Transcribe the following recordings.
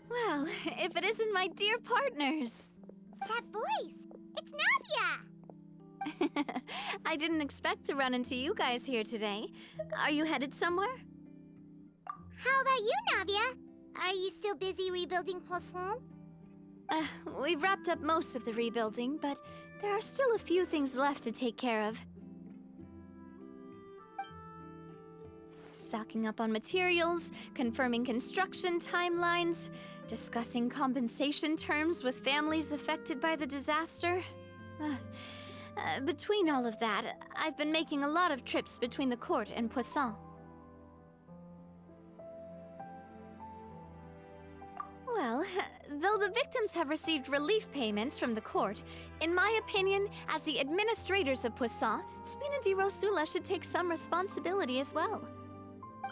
Well, if it isn't my dear partners. That voice! It's Navia! I didn't expect to run into you guys here today. Are you headed somewhere? How about you, Navia? Are you still busy rebuilding Poisson? We've wrapped up most of the rebuilding, but there are still a few things left to take care of. Stocking up on materials, confirming construction timelines, discussing compensation terms with families affected by the disaster. Between all of that, I've been making a lot of trips between the court and Poisson. Well, though the victims have received relief payments from the court, in my opinion, as the administrators of Poisson, Spina di Rosula should take some responsibility as well.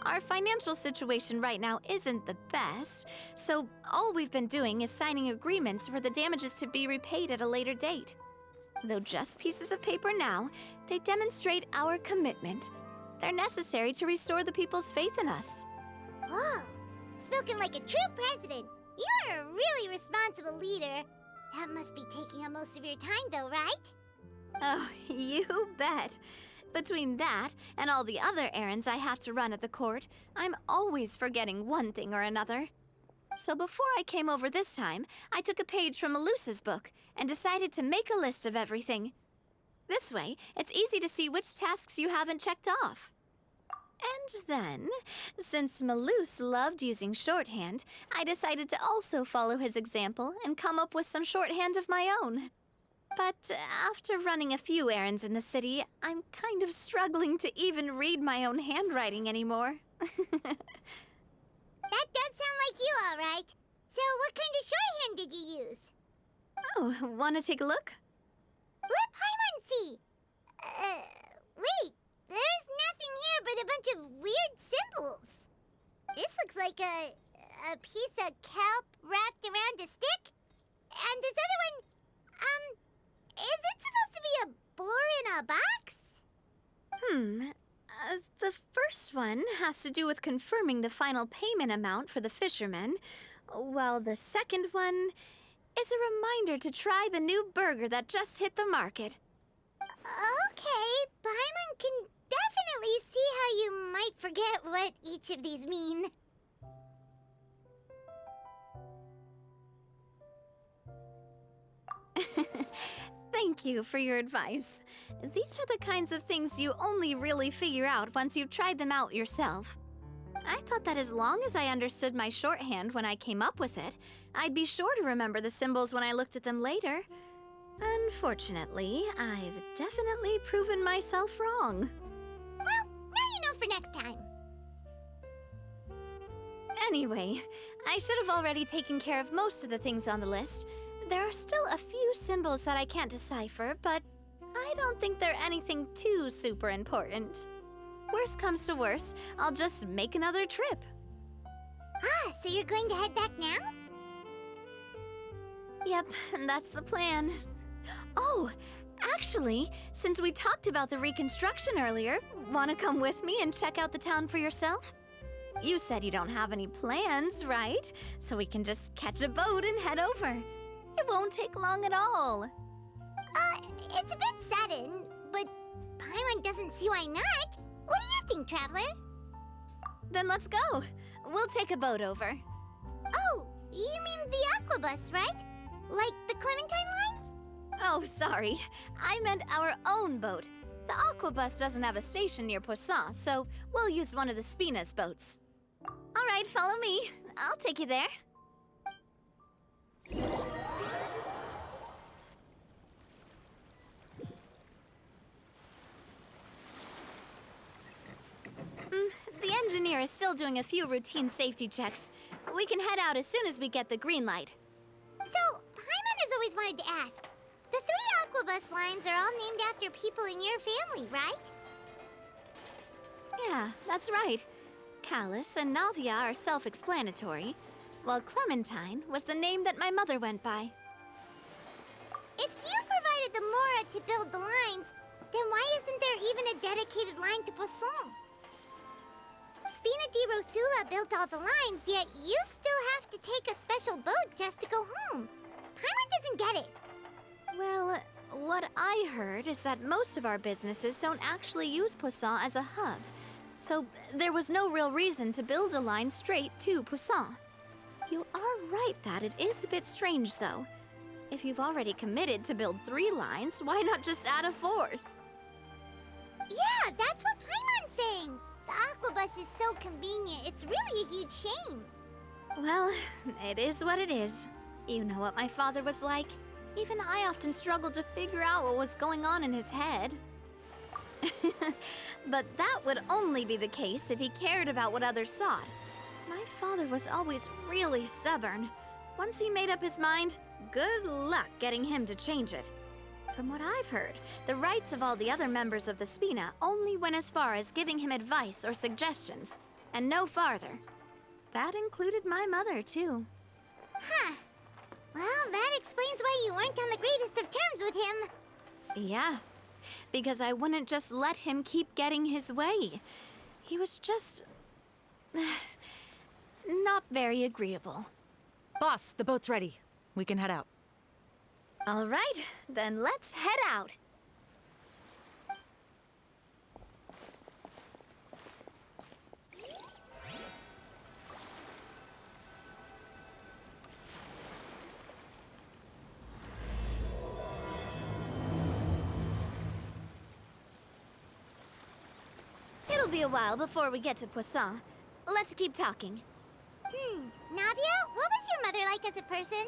Our financial situation right now isn't the best, so all we've been doing is signing agreements for the damages to be repaid at a later date. Though just pieces of paper now, they demonstrate our commitment. They're necessary to restore the people's faith in us. Whoa! Spoken like a true president. You're a really responsible leader. That must be taking up most of your time, though, right? Oh, you bet. Between that and all the other errands I have to run at the court, I'm always forgetting one thing or another. So before I came over this time, I took a page from Melusa's book and decided to make a list of everything. This way, it's easy to see which tasks you haven't checked off. And then, since Melus loved using shorthand, I decided to also follow his example and come up with some shorthand of my own. But after running a few errands in the city, I'm kind of struggling to even read my own handwriting anymore. That does sound like you, all right. So what kind of shorthand did you use? Oh, want to take a look? Let Paimon see. Wait. There's nothing here but a bunch of weird symbols. This looks like a piece of kelp wrapped around a stick. And this other one, is it supposed to be a boar in a box? The first one has to do with confirming the final payment amount for the fishermen, while the second one is a reminder to try the new burger that just hit the market. Okay, Paimon can definitely see how you might forget what each of these mean. Thank you for your advice. These are the kinds of things you only really figure out once you've tried them out yourself. I thought that as long as I understood my shorthand when I came up with it, I'd be sure to remember the symbols when I looked at them later. Unfortunately, I've definitely proven myself wrong. Well, now you know for next time. Anyway, I should have already taken care of most of the things on the list. There are still a few symbols that I can't decipher, but I don't think they're anything too super important. Worst comes to worst, I'll just make another trip. So you're going to head back now? Yep, that's the plan. Oh, actually, since we talked about the reconstruction earlier, want to come with me and check out the town for yourself? You said you don't have any plans, right? So we can just catch a boat and head over. It won't take long at all. It's a bit sudden, but Paimon doesn't see why not. What do you think, Traveler? Then let's go. We'll take a boat over. Oh, you mean the aqua bus, right? Like the Clementine line? Oh, sorry. I meant our own boat. The aqua bus doesn't have a station near Poisson, so we'll use one of the Spina's boats. All right, follow me. I'll take you there. The engineer is still doing a few routine safety checks. We can head out as soon as we get the green light. So, Paimon has always wanted to ask. The 3 aquabus lines are all named after people in your family, right? Yeah, that's right. Callus and Navia are self-explanatory, while Clementine was the name that my mother went by. If you provided the Mora to build the lines, Then why isn't there even a dedicated line to Poisson? Spina di Rosula built all the lines, yet you still have to take a special boat just to go home. Paimon doesn't get it. Well, what I heard is that most of our businesses don't actually use Poisson as a hub. So there was no real reason to build a line straight to Poisson. You are right that it is a bit strange, though. If you've already committed to build 3 lines, why not just add a 4th? Yeah, that's what Paimon's saying. The Aquabus is so convenient, it's really a huge shame. Well, it is what it is. You know what my father was like. Even I often struggled to figure out what was going on in his head. But that would only be the case if he cared about what others thought. My father was always really stubborn. Once he made up his mind, good luck getting him to change it. From what I've heard, the rights of all the other members of the Spina only went as far as giving him advice or suggestions, and no farther. That included my mother, too. Huh. Well, that explains why you weren't on the greatest of terms with him. Yeah, because I wouldn't just let him keep getting his way. He was just... not very agreeable. Boss, the boat's ready. We can head out. All right, then let's head out. It'll be a while before we get to Poisson. Let's keep talking. Navia, what was your mother like as a person?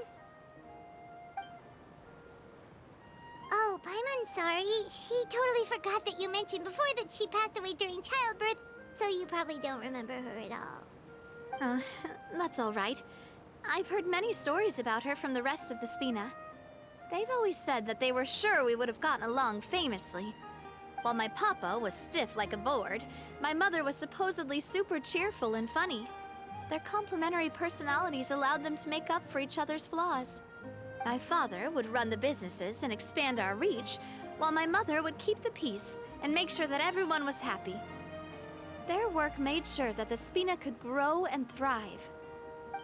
Oh, Paimon's sorry. She totally forgot that you mentioned before that she passed away during childbirth, so you probably don't remember her at all. That's all right. I've heard many stories about her from the rest of the Spina. They've always said that they were sure we would have gotten along famously. While my papa was stiff like a board, my mother was supposedly super cheerful and funny. Their complementary personalities allowed them to make up for each other's flaws. My father would run the businesses and expand our reach, while my mother would keep the peace and make sure that everyone was happy. Their work made sure that the Spina could grow and thrive.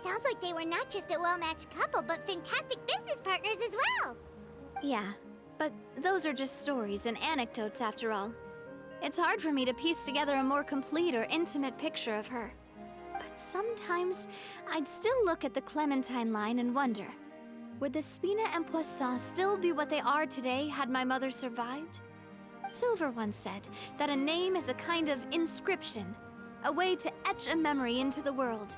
Sounds like they were not just a well-matched couple, but fantastic business partners as well. Yeah, but those are just stories and anecdotes after all. It's hard for me to piece together a more complete or intimate picture of her. But sometimes I'd still look at the Clementine line and wonder, would the Spina and Poisson still be what they are today had my mother survived? Silver once said that a name is a kind of inscription, a way to etch a memory into the world.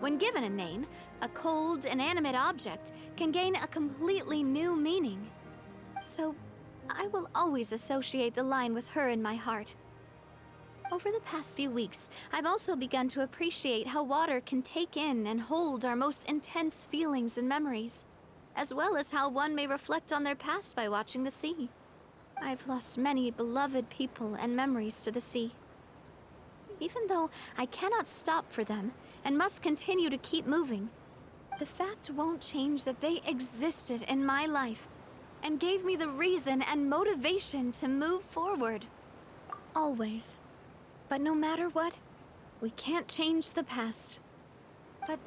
When given a name, a cold, inanimate object can gain a completely new meaning. So, I will always associate the line with her in my heart. Over the past few weeks, I've also begun to appreciate how water can take in and hold our most intense feelings and memories, as well as how one may reflect on their past by watching the sea. I've lost many beloved people and memories to the sea. Even though I cannot stop for them and must continue to keep moving, the fact won't change that they existed in my life and gave me the reason and motivation to move forward. Always. But no matter what, we can't change the past. But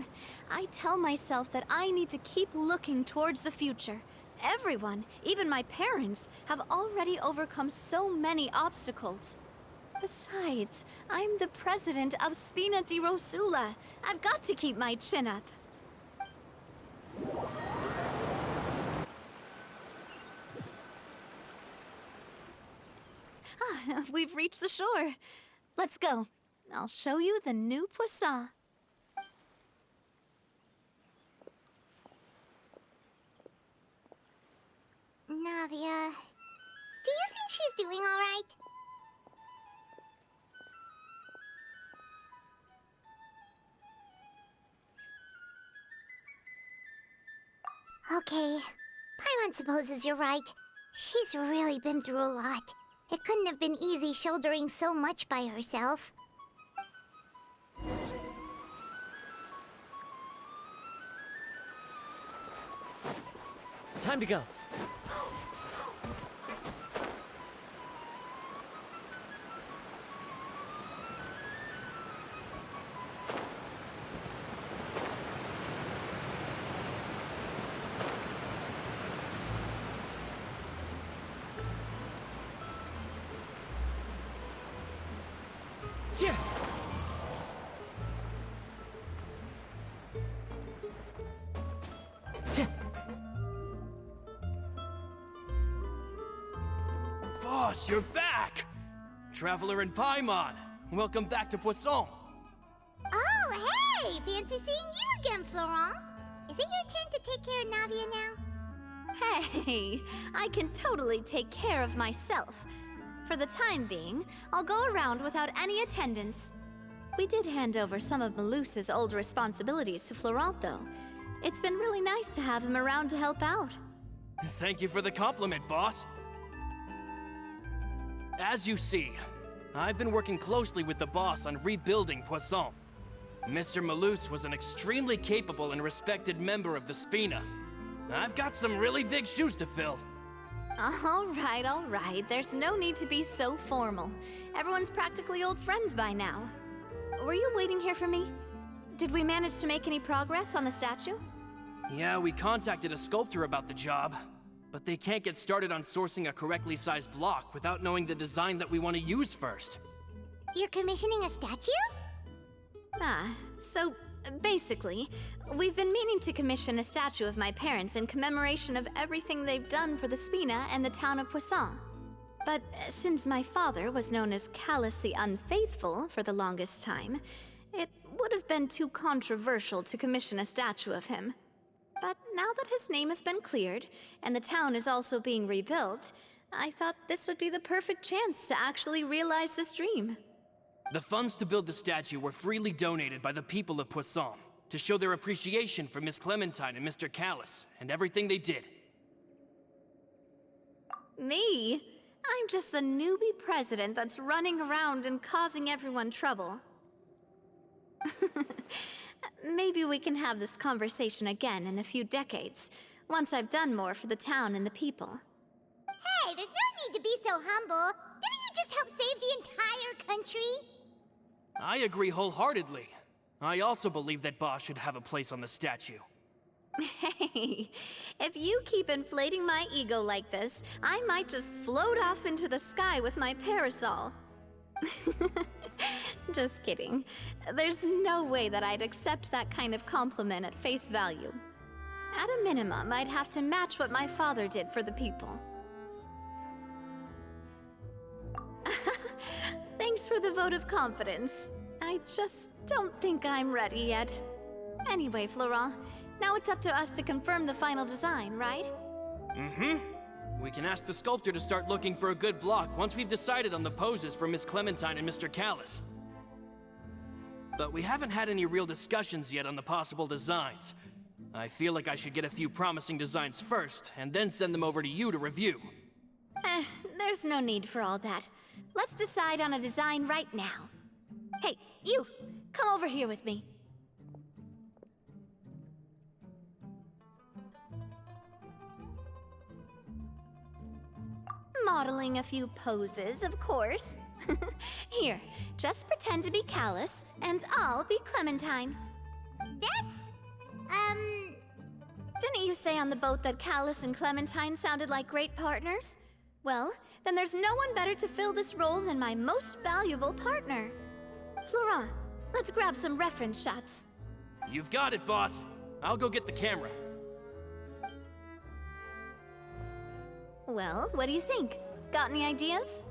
I tell myself that I need to keep looking towards the future. Everyone, even my parents, have already overcome so many obstacles. Besides, I'm the president of Spina di Rosula. I've got to keep my chin up. We've reached the shore. Let's go. I'll show you the new Poisson. Navia, do you think she's doing all right? Okay, Paimon supposes you're right. She's really been through a lot. It couldn't have been easy shouldering so much by herself. Time to go. Tja. Tja. Boss, you're back! Traveler in Paimon, welcome back to Poisson. Oh, hey! Fancy seeing you again, Florent. Is it your turn to take care of Navia now? Hey, I can totally take care of myself. For the time being, I'll go around without any attendance. We did hand over some of Malus's old responsibilities to Florent, though. It's been really nice to have him around to help out. Thank you for the compliment, boss. As you see, I've been working closely with the boss on rebuilding Poisson. Mr. Malus was an extremely capable and respected member of the Spina. I've got some really big shoes to fill. All right. There's no need to be so formal. Everyone's practically old friends by now. Were you waiting here for me? Did we manage to make any progress on the statue? Yeah, we contacted a sculptor about the job, but they can't get started on sourcing a correctly sized block without knowing the design that we want to use first. You're commissioning a statue? So basically, we've been meaning to commission a statue of my parents in commemoration of everything they've done for the Spina and the town of Poisson. But since my father was known as Callus the Unfaithful for the longest time, it would have been too controversial to commission a statue of him. But now that his name has been cleared, and the town is also being rebuilt, I thought this would be the perfect chance to actually realize this dream. The funds to build the statue were freely donated by the people of Poisson to show their appreciation for Miss Clementine and Mr. Callus and everything they did. Me? I'm just the newbie president that's running around and causing everyone trouble. Maybe we can have this conversation again in a few decades, once I've done more for the town and the people. Hey, there's no need to be so humble. Didn't you just help save the entire country? I agree wholeheartedly. I also believe that Boss should have a place on the statue. Hey, if you keep inflating my ego like this, I might just float off into the sky with my parasol. Just kidding. There's no way that I'd accept that kind of compliment at face value. At a minimum, I'd have to match what my father did for the people. Thanks for the vote of confidence. I just don't think I'm ready yet. Anyway, Florent, now it's up to us to confirm the final design, right? Mm-hmm. We can ask the sculptor to start looking for a good block once we've decided on the poses for Miss Clementine and Mr. Callus. But we haven't had any real discussions yet on the possible designs. I feel like I should get a few promising designs first, and then send them over to you to review. There's no need for all that. Let's decide on a design right now. Hey, you! Come over here with me. Modeling a few poses, of course. Here, just pretend to be Callus, and I'll be Clementine. Didn't you say on the boat that Callus and Clementine sounded like great partners? Well, then there's no one better to fill this role than my most valuable partner. Florent, let's grab some reference shots. You've got it, boss. I'll go get the camera. Well, what do you think? Got any ideas?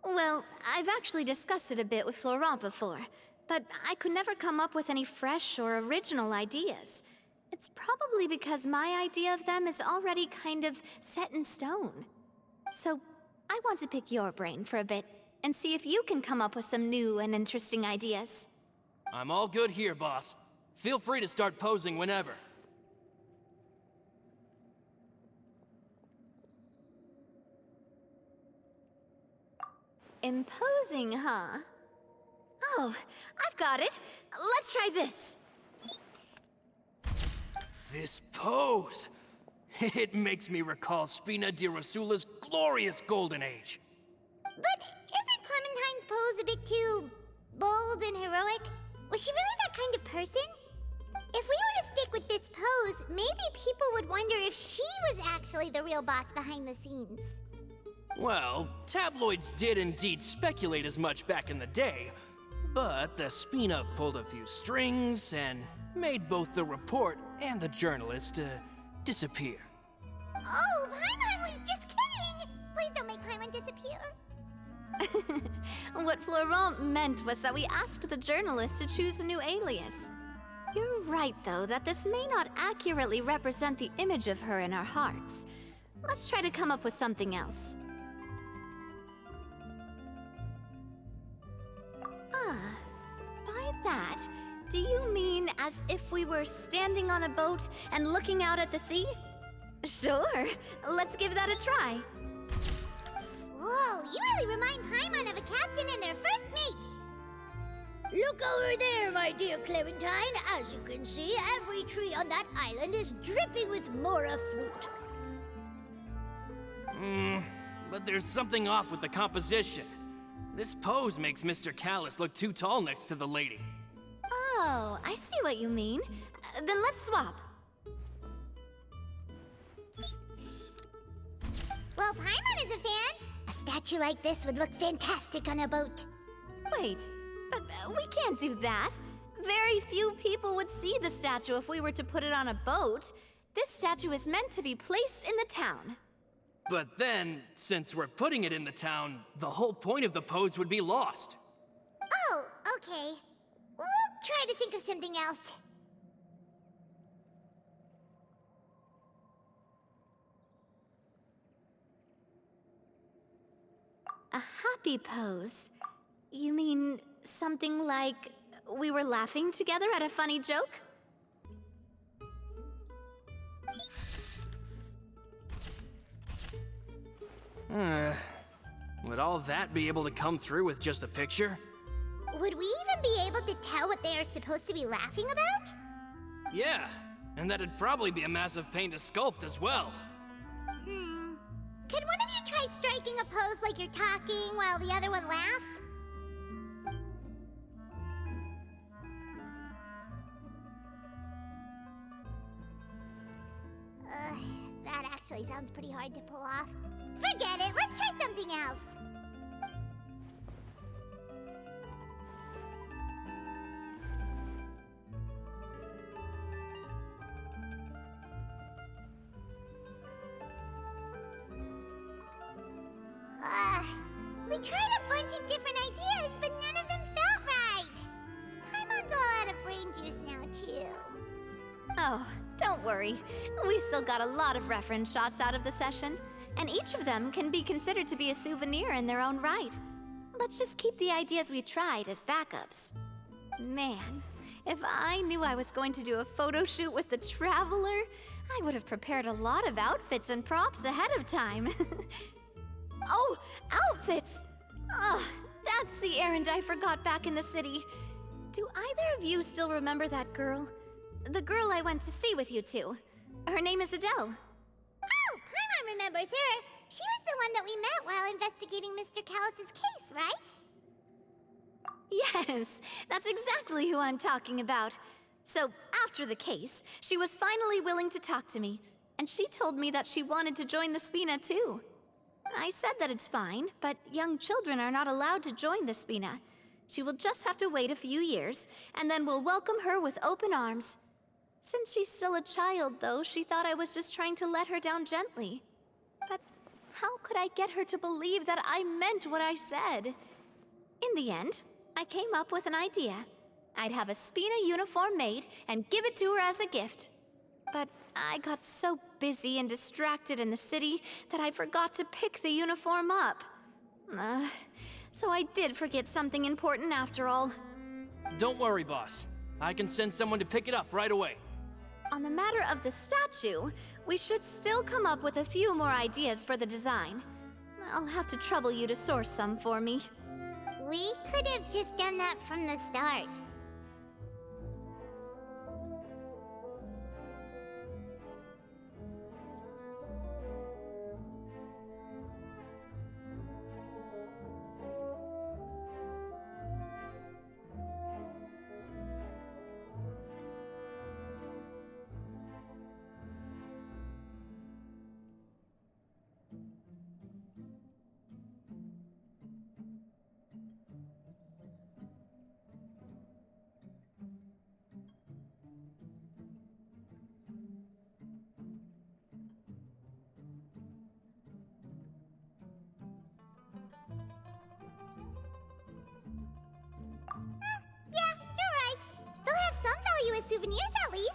Well, I've actually discussed it a bit with Florent before, but I could never come up with any fresh or original ideas. It's probably because my idea of them is already kind of set in stone. So, I want to pick your brain for a bit and see if you can come up with some new and interesting ideas. I'm all good here, boss. Feel free to start posing whenever. Imposing, huh? Oh, I've got it. Let's try this. This pose! It makes me recall Spina di Rosula's glorious golden age. But isn't Clementine's pose a bit too bold and heroic? Was she really that kind of person? If we were to stick with this pose, maybe people would wonder if she was actually the real boss behind the scenes. Well, tabloids did indeed speculate as much back in the day, but the Spina pulled a few strings and made both the report and the journalist disappear. Oh, Paimon was just kidding! Please don't make Paimon disappear. What Florent meant was that we asked the journalist to choose a new alias. You're right, though, that this may not accurately represent the image of her in our hearts. Let's try to come up with something else. By that, do you mean as if we were standing on a boat and looking out at the sea? Sure, let's give that a try. Whoa, you really remind Paimon of a captain and their first mate. Look over there, my dear Clementine. As you can see, every tree on that island is dripping with mora fruit. But there's something off with the composition. This pose makes Mr. Callis look too tall next to the lady. Oh, I see what you mean. Then let's swap. Well, Paimon is a fan. A statue like this would look fantastic on a boat. Wait, but we can't do that. Very few people would see the statue if we were to put it on a boat. This statue is meant to be placed in the town. But then, since we're putting it in the town, the whole point of the pose would be lost. Oh, okay. We'll try to think of something else. A happy pose? You mean something like we were laughing together at a funny joke? Would all that be able to come through with just a picture? Would we even be able to tell what they are supposed to be laughing about? Yeah, and that'd probably be a massive pain to sculpt as well. Can one of you try striking a pose like you're talking while the other one laughs? That actually sounds pretty hard to pull off. Forget it, let's try something else. We tried a bunch of different ideas, but none of them felt right. Paimon's all out of brain juice now, too. Oh, don't worry. We still got a lot of reference shots out of the session, and each of them can be considered to be a souvenir in their own right. Let's just keep the ideas we tried as backups. Man, if I knew I was going to do a photo shoot with the Traveler, I would have prepared a lot of outfits and props ahead of time. Oh, outfits! Oh, that's the errand I forgot back in the city. Do either of you still remember that girl? The girl I went to see with you two. Her name is Adele. Oh, Paimon remembers her. She was the one that we met while investigating Mr. Callis's case, right? Yes, that's exactly who I'm talking about. So, after the case, she was finally willing to talk to me, and she told me that she wanted to join the Spina too. I said that it's fine, but young children are not allowed to join the Spina. She will just have to wait a few years, and then we'll welcome her with open arms. Since she's still a child, though, she thought I was just trying to let her down gently. But how could I get her to believe that I meant what I said? In the end, I came up with an idea. I'd have a Spina uniform made and give it to her as a gift. But I got so busy and distracted in the city that I forgot to pick the uniform up. So I did forget something important after all. Don't worry, boss. I can send someone to pick it up right away. On the matter of the statue, we should still come up with a few more ideas for the design. I'll have to trouble you to source some for me. We could have just done that from the start. souvenirs at least.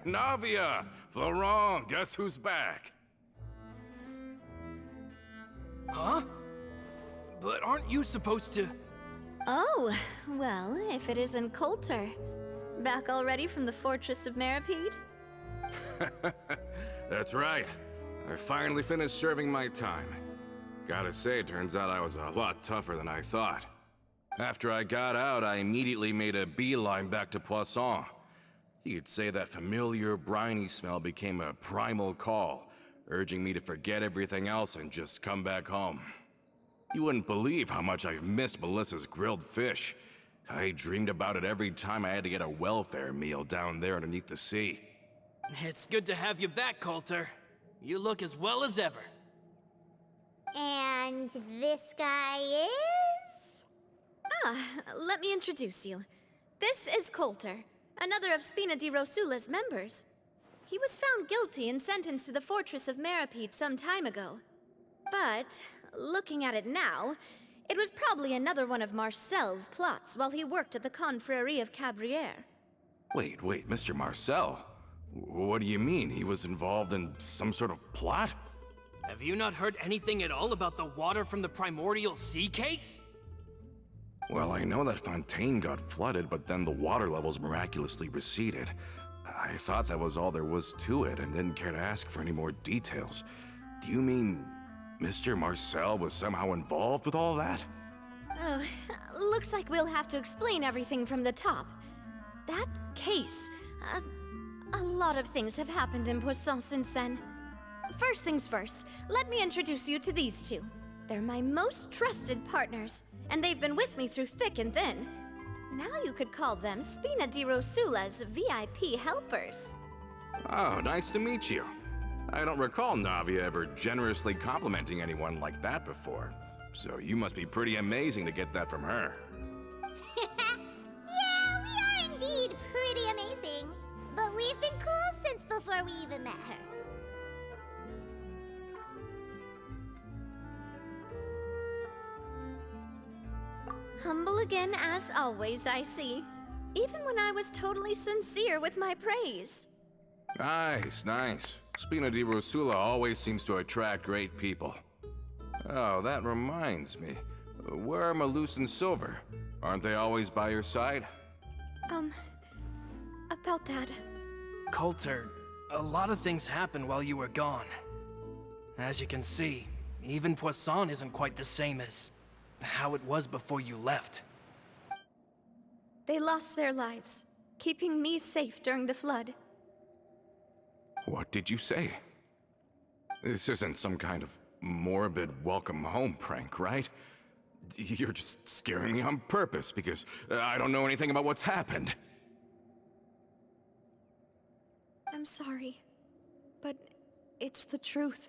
Navia! Florent, guess who's back? Huh? But aren't you supposed to... Oh, well, if it isn't Coulter. Back already from the Fortress of Meripede? That's right. I finally finished serving my time. Gotta say, it turns out I was a lot tougher than I thought. After I got out, I immediately made a beeline back to Poisson. You could say that familiar, briny smell became a primal call, urging me to forget everything else and just come back home. You wouldn't believe how much I've missed Melissa's grilled fish. I dreamed about it every time I had to get a welfare meal down there underneath the sea. It's good to have you back, Coulter. You look as well as ever. And this guy is? Ah, let me introduce you. This is Coulter, another of Spina di Rosula's members. He was found guilty and sentenced to the Fortress of Meripede some time ago. But, looking at it now, it was probably another one of Marcel's plots while he worked at the Confrérie of Cabrières. Wait, Mr. Marcel? What do you mean? He was involved in some sort of plot? Have you not heard anything at all about the water from the primordial sea case? Well, I know that Fontaine got flooded, but then the water levels miraculously receded. I thought that was all there was to it and didn't care to ask for any more details. Do you mean Mr. Marcel was somehow involved with all that? Oh, looks like we'll have to explain everything from the top. That case, a lot of things have happened in Poisson since then. First things first, let me introduce you to these two. They're my most trusted partners, and they've been with me through thick and thin. Now you could call them Spina di Rosula's VIP helpers. Oh, nice to meet you. I don't recall Navia ever generously complimenting anyone like that before. So you must be pretty amazing to get that from her. Yeah, we are indeed pretty amazing. But we've been cool since before we even met her. Humble again as always, I see. Even when I was totally sincere with my praise. Nice. Spina di Rosula always seems to attract great people. Oh, that reminds me. Where are Malus and Silver? Aren't they always by your side? About that. Coulter, a lot of things happened while you were gone. As you can see, even Poisson isn't quite the same as how it was before you left. They lost their lives, keeping me safe during the flood. What did you say? This isn't some kind of morbid welcome home prank, right? You're just scaring me on purpose because I don't know anything about what's happened. I'm sorry, but it's the truth.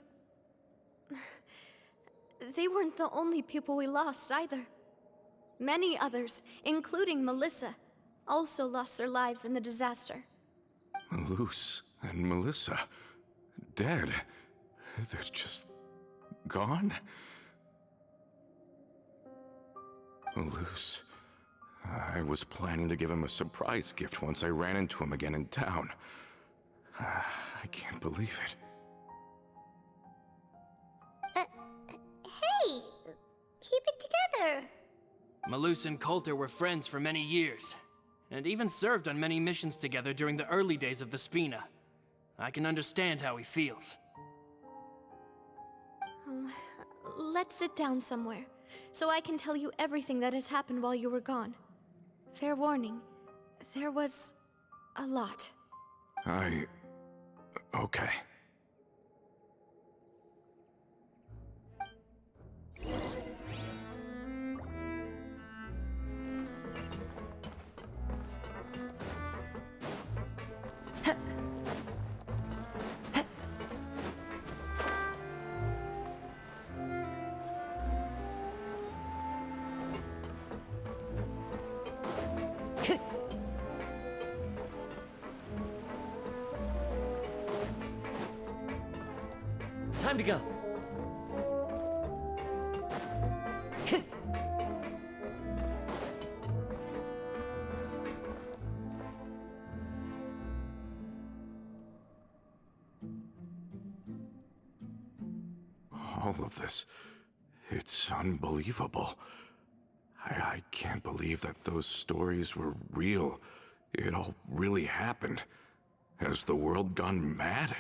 They weren't the only people we lost either. Many others, including Melissa, also lost their lives in the disaster. Malus and Melissa, dead. They're just gone? Malus, I was planning to give him a surprise gift once I ran into him again in town. I can't believe it. Hey, keep it together. Malus and Coulter were friends for many years, and even served on many missions together during the early days of the Spina. I can understand how he feels. Let's sit down somewhere, so I can tell you everything that has happened while you were gone. Fair warning, there was a lot. Okay. Time to go. all of this? It's unbelievable. I can't believe that those stories were real. It all really happened. Has the world gone mad?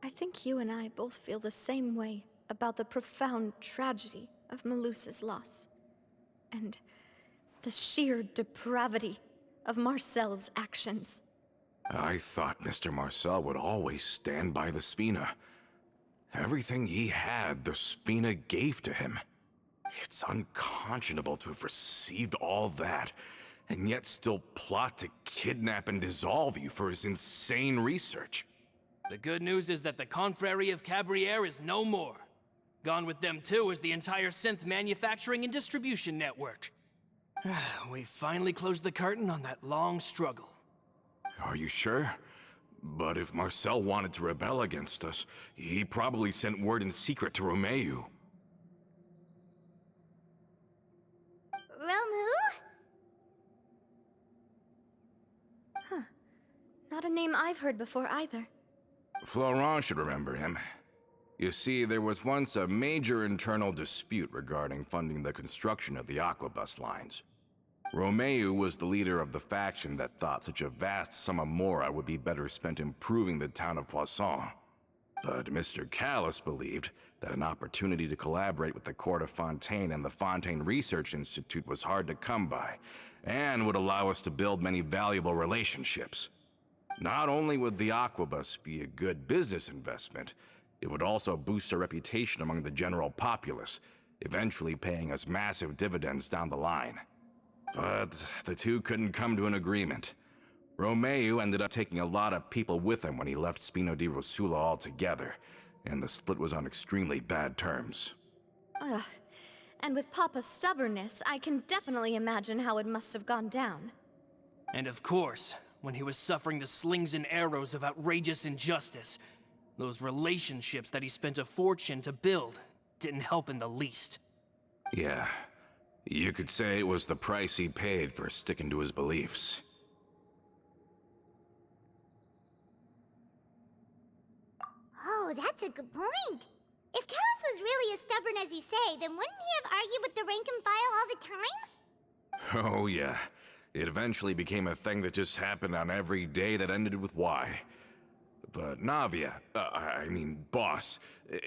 I think you and I both feel the same way about the profound tragedy of Melusa's loss. And the sheer depravity of Marcel's actions. I thought Mr. Marcel would always stand by the Spina. Everything he had, the Spina gave to him. It's unconscionable to have received all that, and yet still plot to kidnap and dissolve you for his insane research. The good news is that the Confrérie of Cabriere is no more. Gone with them too is the entire synth manufacturing and distribution network. We finally closed the curtain on that long struggle. Are you sure? But if Marcel wanted to rebel against us, he probably sent word in secret to Romeu. Romu? Not a name I've heard before either. Florent should remember him. You see, there was once a major internal dispute regarding funding the construction of the Aquabus lines. Romeu was the leader of the faction that thought such a vast sum of mora would be better spent improving the town of Poisson. But Mr. Callis believed that an opportunity to collaborate with the Court of Fontaine and the Fontaine Research Institute was hard to come by, and would allow us to build many valuable relationships. Not only would the Aquabus be a good business investment, it would also boost our reputation among the general populace, eventually paying us massive dividends down the line. But the two couldn't come to an agreement. Romeu ended up taking a lot of people with him when he left Spino di Rosula altogether, and the split was on extremely bad terms. Ugh. And with Papa's stubbornness, I can definitely imagine how it must have gone down. And of course, when he was suffering the slings and arrows of outrageous injustice, those relationships that he spent a fortune to build didn't help in the least. Yeah, you could say it was the price he paid for sticking to his beliefs. Oh, that's a good point. If Callis was really as stubborn as you say, then wouldn't he have argued with the rank and file all the time? Oh yeah, it eventually became a thing that just happened on every day that ended with Y. But Navia, Boss,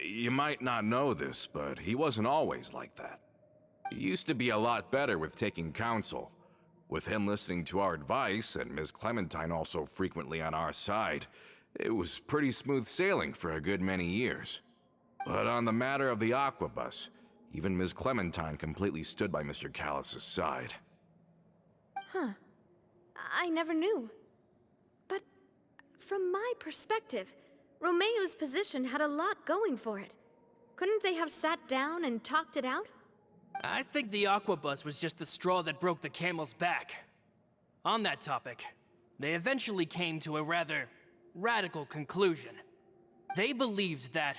you might not know this, but he wasn't always like that. He used to be a lot better with taking counsel. With him listening to our advice, and Ms. Clementine also frequently on our side, it was pretty smooth sailing for a good many years. But on the matter of the Aquabus, even Ms. Clementine completely stood by Mr. Callis' side. Huh. I never knew. But from my perspective, Romeu's position had a lot going for it. Couldn't they have sat down and talked it out? I think the Aquabus was just the straw that broke the camel's back. On that topic, they eventually came to a rather radical conclusion. They believed that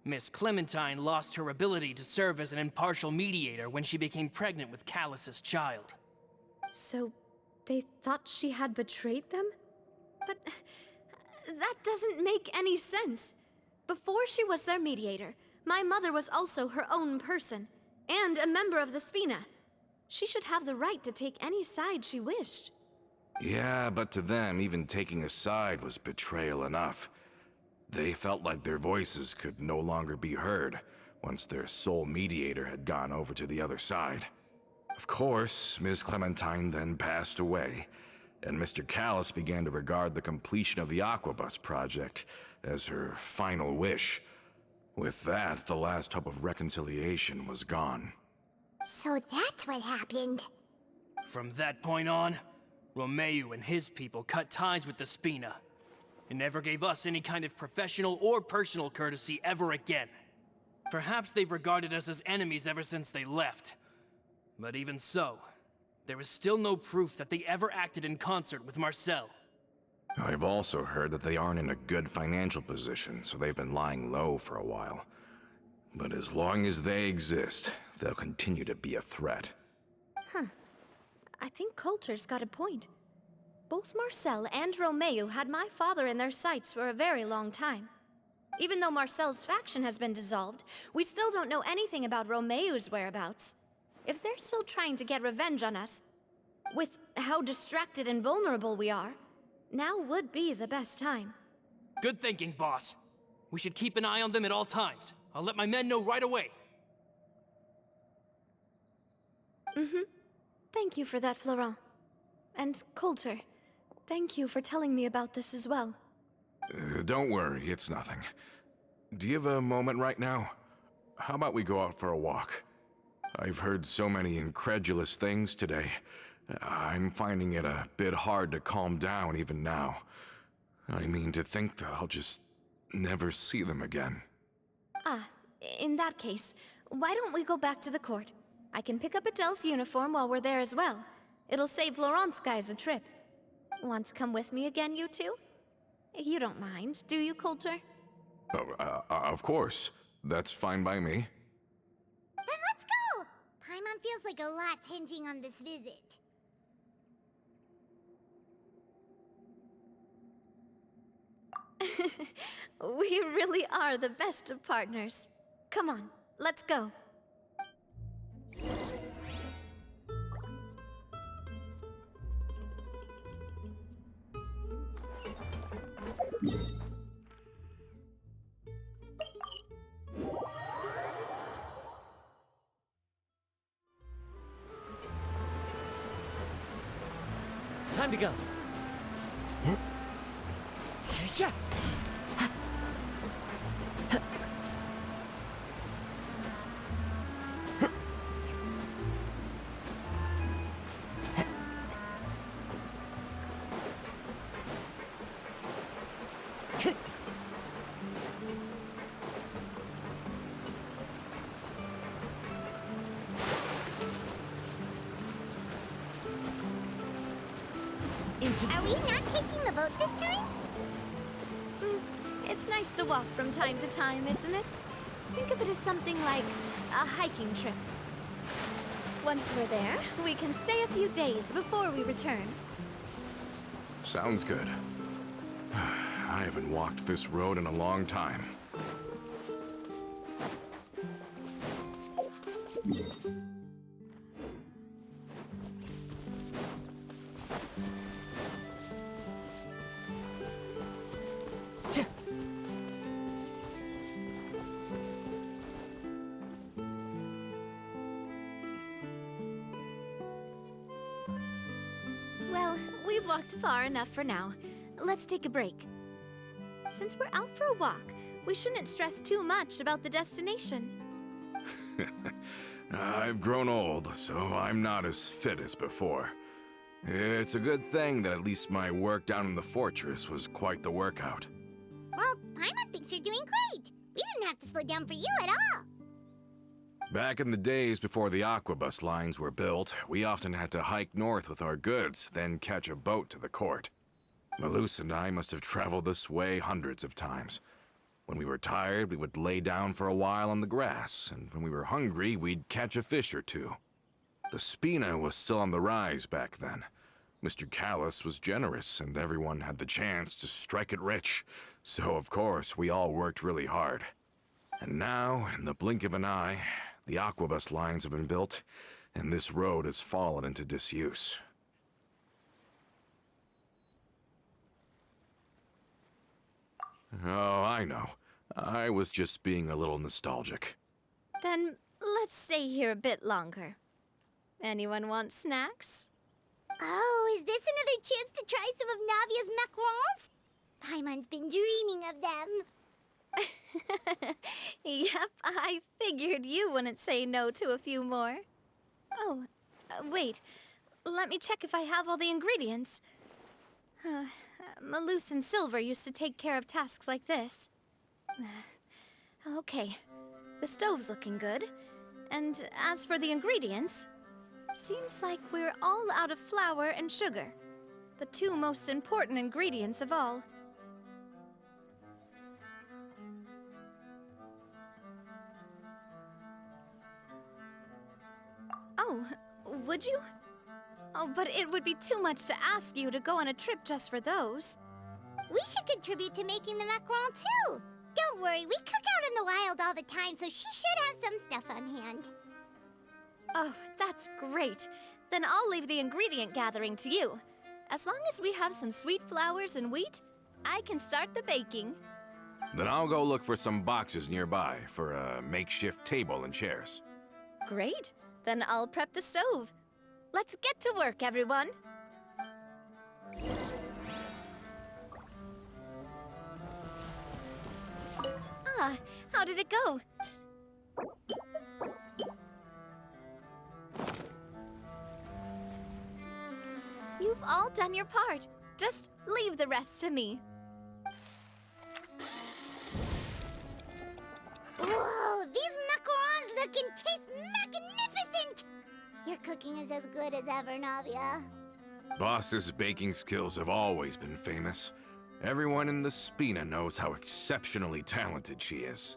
Miss Clementine lost her ability to serve as an impartial mediator when she became pregnant with Callus's child. So, they thought she had betrayed them? But that doesn't make any sense. Before she was their mediator, my mother was also her own person, and a member of the Spina. She should have the right to take any side she wished. Yeah, but to them, even taking a side was betrayal enough. They felt like their voices could no longer be heard once their sole mediator had gone over to the other side. Of course, Ms. Clementine then passed away, and Mr. Callis began to regard the completion of the Aquabus project as her final wish. With that, the last hope of reconciliation was gone. So that's what happened. From that point on, Romeu and his people cut ties with the Spina, and never gave us any kind of professional or personal courtesy ever again. Perhaps they've regarded us as enemies ever since they left. But even so, there is still no proof that they ever acted in concert with Marcel. I've also heard that they aren't in a good financial position, so they've been lying low for a while. But as long as they exist, they'll continue to be a threat. I think Coulter's got a point. Both Marcel and Romeu had my father in their sights for a very long time. Even though Marcel's faction has been dissolved, we still don't know anything about Romeu's whereabouts. If they're still trying to get revenge on us, with how distracted and vulnerable we are, now would be the best time. Good thinking, boss. We should keep an eye on them at all times. I'll let my men know right away. Thank you for that, Florent. And Coulter, thank you for telling me about this as well. Don't worry, it's nothing. Do you have a moment right now? How about we go out for a walk? I've heard so many incredulous things today. I'm finding it a bit hard to calm down even now. I mean, to think that I'll just never see them again. Ah, in that case, why don't we go back to the court? I can pick up Adele's uniform while we're there as well. It'll save Laurent's guys a trip. Want to come with me again, you two? You don't mind, do you, Coulter? Oh, of course. That's fine by me. Then let's go! Paimon feels like a lot's hinging on this visit. We really are the best of partners. Come on, let's go. Time to go. Yeah. Are we not taking the boat this time? It's nice to walk from time to time, isn't it? Think of it as something like a hiking trip. Once we're there, we can stay a few days before we return. Sounds good. I haven't walked this road in a long time. Well, we've walked far enough for now. Let's take a break. Since we're out for a walk, we shouldn't stress too much about the destination. I've grown old, so I'm not as fit as before. It's a good thing that at least my work down in the fortress was quite the workout. Well, Paimon thinks you're doing great. We didn't have to slow down for you at all. Back in the days before the aquabus lines were built, we often had to hike north with our goods, then catch a boat to the court. Malus and I must have traveled this way hundreds of times. When we were tired, we would lay down for a while on the grass, and when we were hungry, we'd catch a fish or two. The spina was still on the rise back then. Mr. Callis was generous, and everyone had the chance to strike it rich. So, of course, we all worked really hard. And now, in the blink of an eye, the aquabus lines have been built, and this road has fallen into disuse. Oh, I know. I was just being a little nostalgic. Then let's stay here a bit longer. Anyone want snacks? Oh, is this another chance to try some of Navia's macarons? Paimon's been dreaming of them. Yep, I figured you wouldn't say no to a few more. Oh, wait. Let me check if I have all the ingredients. Malus and Silver used to take care of tasks like this. Okay, the stove's looking good. And as for the ingredients, seems like we're all out of flour and sugar. The two most important ingredients of all. Oh, would you? Oh, but it would be too much to ask you to go on a trip just for those. We should contribute to making the macaron too. Don't worry, we cook out in the wild all the time, so she should have some stuff on hand. Oh, that's great. Then I'll leave the ingredient gathering to you. As long as we have some sweet flours and wheat, I can start the baking. Then I'll go look for some boxes nearby for a makeshift table and chairs. Great. Then I'll prep the stove. Let's get to work, everyone. Ah, how did it go? You've all done your part. Just leave the rest to me. Whoa, these macarons look and taste magnificent! Your cooking is as good as ever, Navia. Boss's baking skills have always been famous. Everyone in the Spina knows how exceptionally talented she is.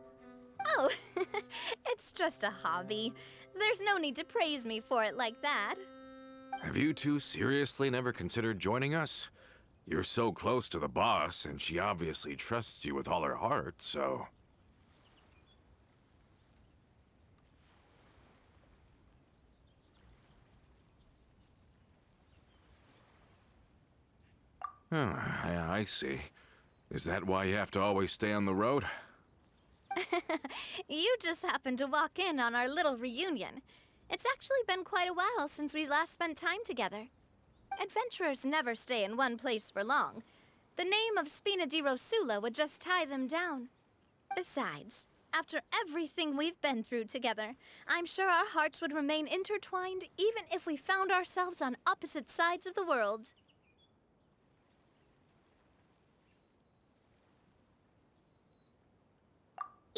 Oh, it's just a hobby. There's no need to praise me for it like that. Have you two seriously never considered joining us? You're so close to the boss, and she obviously trusts you with all her heart, so... Oh, I see. Is that why you have to always stay on the road? You just happened to walk in on our little reunion. It's actually been quite a while since we last spent time together. Adventurers never stay in one place for long. The name of Spina di Rosula would just tie them down. Besides, after everything we've been through together, I'm sure our hearts would remain intertwined even if we found ourselves on opposite sides of the world.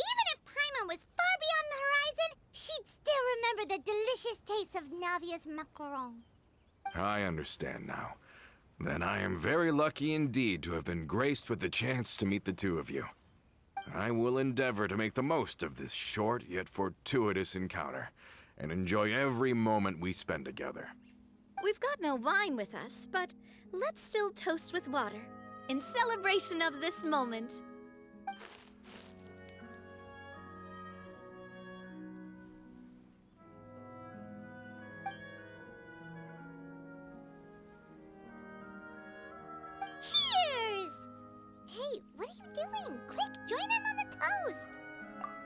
Even if Paimon was far beyond the horizon, she'd still remember the delicious taste of Navia's macaron. I understand now. Then I am very lucky indeed to have been graced with the chance to meet the two of you. I will endeavor to make the most of this short yet fortuitous encounter, and enjoy every moment we spend together. We've got no wine with us, but let's still toast with water, in celebration of this moment. Cheers! Hey, what are you doing? Quick, join in on the toast!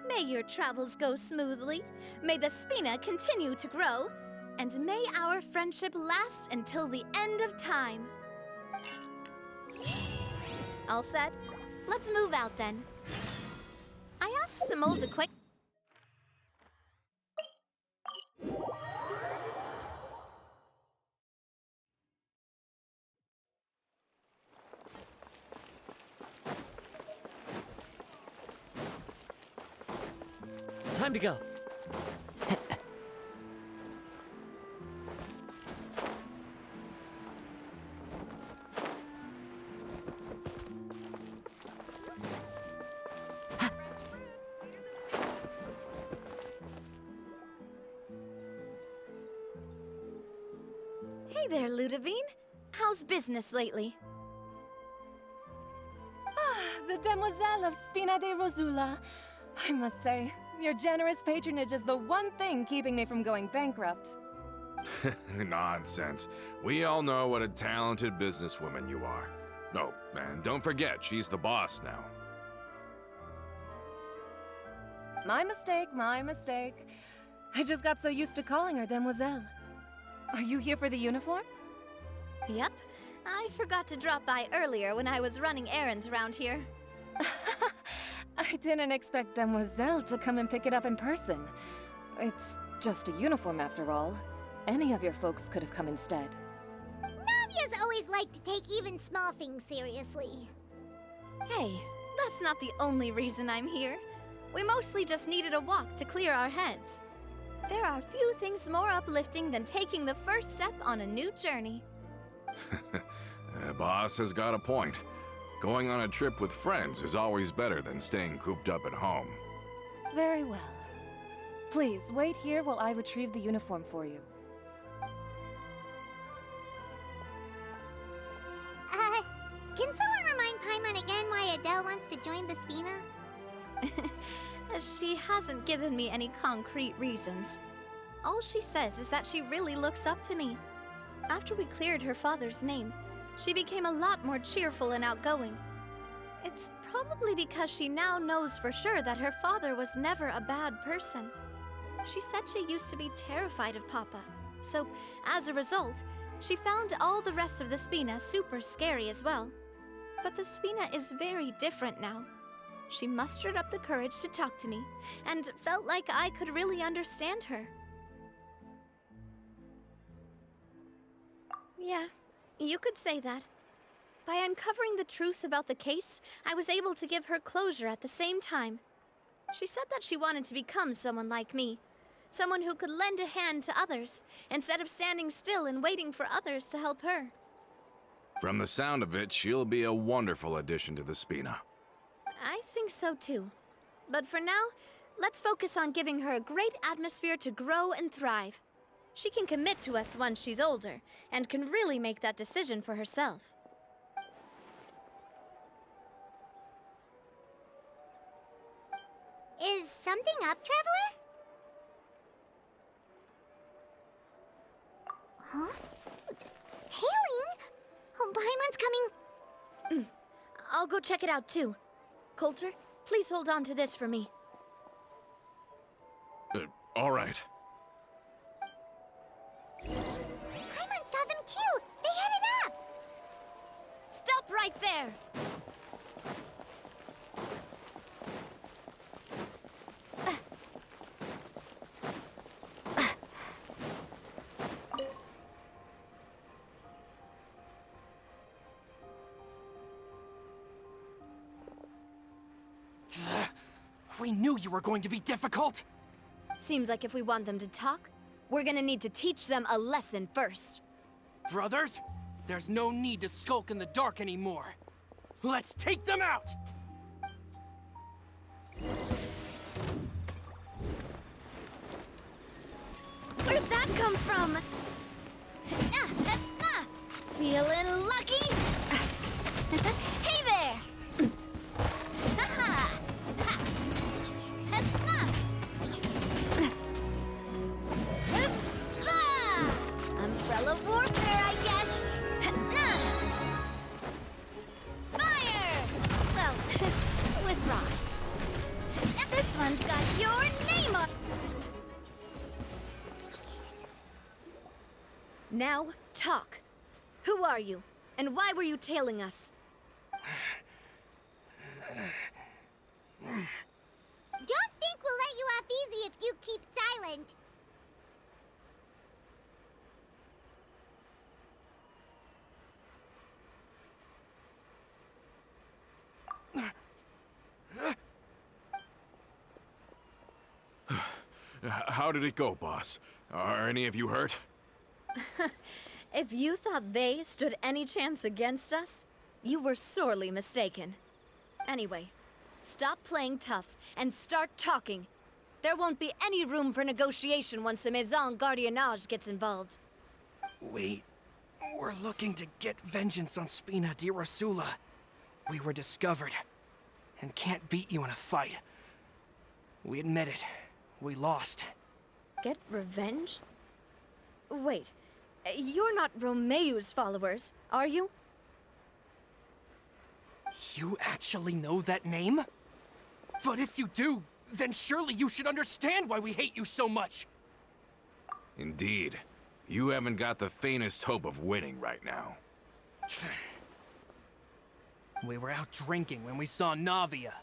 May your travels go smoothly, may the Spina continue to grow, and may our friendship last until the end of time. All set? Let's move out then. I asked some old acquaintances. Time to go. Hey there, Ludovine. How's business lately? The Demoiselle of Spina de Rosula. I must say, your generous patronage is the one thing keeping me from going bankrupt. Nonsense. We all know what a talented businesswoman you are. Oh, and don't forget, she's the boss now. My mistake, my mistake. I just got so used to calling her Demoiselle. Are you here for the uniform? Yep. I forgot to drop by earlier when I was running errands around here. I didn't expect Demoiselle to come and pick it up in person. It's just a uniform after all. Any of your folks could have come instead. Navia's always liked to take even small things seriously. Hey, that's not the only reason I'm here. We mostly just needed a walk to clear our heads. There are few things more uplifting than taking the first step on a new journey. The boss has got a point. Going on a trip with friends is always better than staying cooped up at home. Very well. Please, wait here while I retrieve the uniform for you. Can someone remind Paimon again why Adele wants to join the Spina? She hasn't given me any concrete reasons. All she says is that she really looks up to me. After we cleared her father's name, she became a lot more cheerful and outgoing. It's probably because she now knows for sure that her father was never a bad person. She said she used to be terrified of Papa, so as a result, she found all the rest of the Spina super scary as well. But the Spina is very different now. She mustered up the courage to talk to me, and felt like I could really understand her. Yeah, you could say that. By uncovering the truth about the case, I was able to give her closure at the same time. She said that she wanted to become someone like me. Someone who could lend a hand to others, instead of standing still and waiting for others to help her. From the sound of it, she'll be a wonderful addition to the Spina. I think so too. But for now, let's focus on giving her a great atmosphere to grow and thrive. She can commit to us once she's older, and can really make that decision for herself. Is something up, Traveler? Huh? Tailing? Oh, Paimon's coming. I'll go check it out too. Coulter, please hold on to this for me. All right. Paimon saw them too. They headed up. Stop right there! We knew you were going to be difficult! Seems like if we want them to talk, we're gonna need to teach them a lesson first. Brothers, there's no need to skulk in the dark anymore. Let's take them out! Where'd that come from? Feeling lucky? Hey there! Umbrella warfare, I guess. Fire! Well, with Ross. This one's got your name on. Now, talk. Who are you? And why were you tailing us? Don't think we'll let you off easy if you keep silent. How did it go, boss? Are any of you hurt? If you thought they stood any chance against us, you were sorely mistaken. Anyway, stop playing tough and start talking. There won't be any room for negotiation once the Maison Gardiennage gets involved. We're looking to get vengeance on Spina di Rosula. We were discovered, and can't beat you in a fight. We admit it. We lost. Get revenge? Wait, you're not Romeu's followers, are you? You actually know that name? But if you do, then surely you should understand why we hate you so much! Indeed. You haven't got the faintest hope of winning right now. We were out drinking when we saw Navia.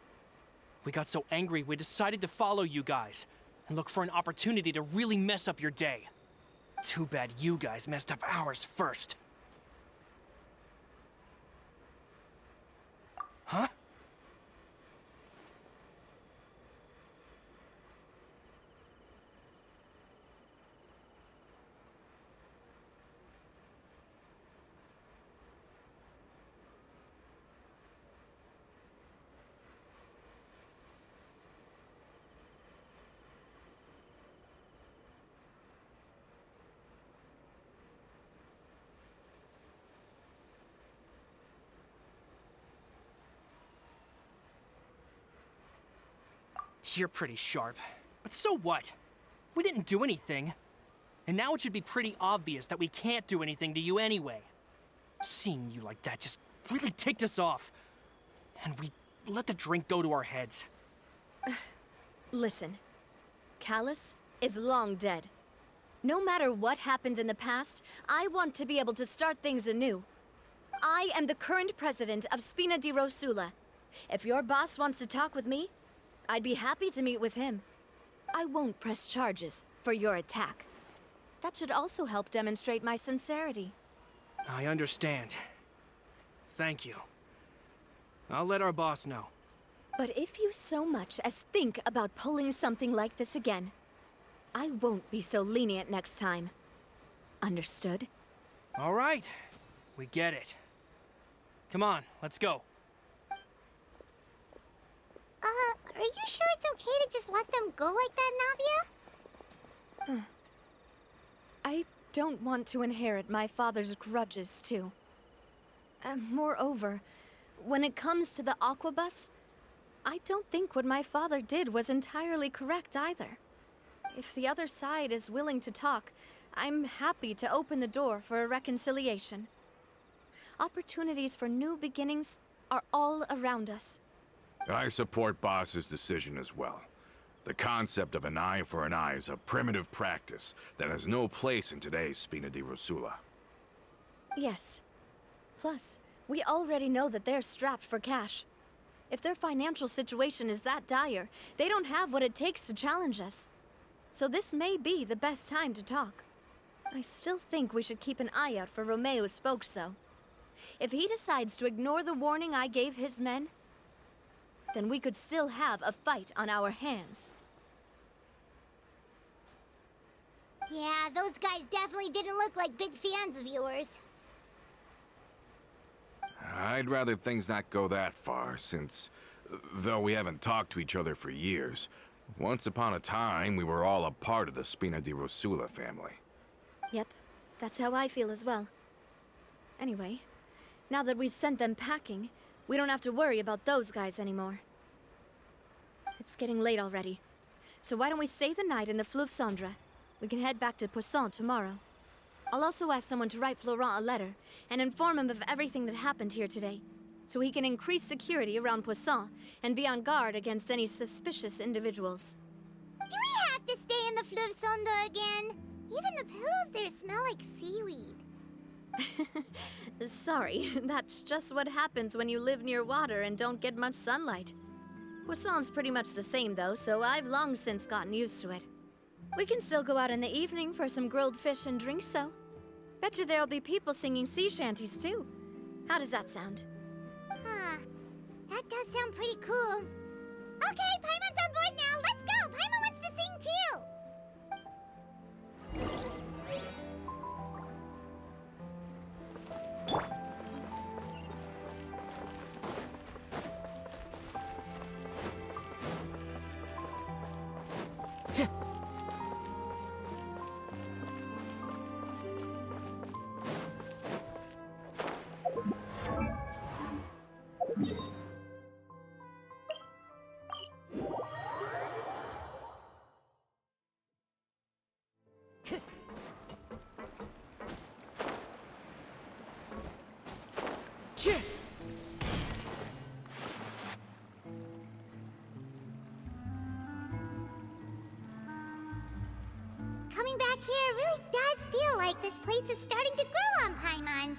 We got so angry we decided to follow you guys and look for an opportunity to really mess up your day. Too bad you guys messed up ours first. Huh? You're pretty sharp. But so what? We didn't do anything. And now it should be pretty obvious that we can't do anything to you anyway. Seeing you like that just really ticked us off. And we let the drink go to our heads. Listen, Callus is long dead. No matter what happened in the past, I want to be able to start things anew. I am the current president of Spina di Rosula. If your boss wants to talk with me, I'd be happy to meet with him. I won't press charges for your attack. That should also help demonstrate my sincerity. I understand. Thank you. I'll let our boss know. But if you so much as think about pulling something like this again, I won't be so lenient next time. Understood? All right. We get it. Come on, let's go. Are you sure it's okay to just let them go like that, Navia? I don't want to inherit my father's grudges, too. Moreover, when it comes to the Aquabus, I don't think what my father did was entirely correct either. If the other side is willing to talk, I'm happy to open the door for a reconciliation. Opportunities for new beginnings are all around us. I support Boss's decision as well. The concept of an eye for an eye is a primitive practice that has no place in today's Spina di Rosula. Yes. Plus, we already know that they're strapped for cash. If their financial situation is that dire, they don't have what it takes to challenge us. So this may be the best time to talk. I still think we should keep an eye out for Romeo's folks, though. If he decides to ignore the warning I gave his men, then we could still have a fight on our hands. Yeah, those guys definitely didn't look like big fans of yours. I'd rather things not go that far, since, though we haven't talked to each other for years, once upon a time we were all a part of the Spina di Rosula family. Yep, that's how I feel as well. Anyway, now that we've sent them packing, we don't have to worry about those guys anymore. It's getting late already, so why don't we stay the night in the Fleuve Cendre? We can head back to Poisson tomorrow. I'll also ask someone to write Florent a letter and inform him of everything that happened here today, so he can increase security around Poisson and be on guard against any suspicious individuals. Do we have to stay in the Fleuve Cendre again? Even the pillows there smell like seaweed. Sorry, that's just what happens when you live near water and don't get much sunlight. Poisson's pretty much the same though, so I've long since gotten used to it. We can still go out in the evening for some grilled fish and drinks, though. Bet you there'll be people singing sea shanties too. How does that sound? Huh. That does sound pretty cool. Okay, Paimon's on board now. Let's go. Paimon wants to sing too. Coming back here really does feel like this place is starting to grow on Paimon.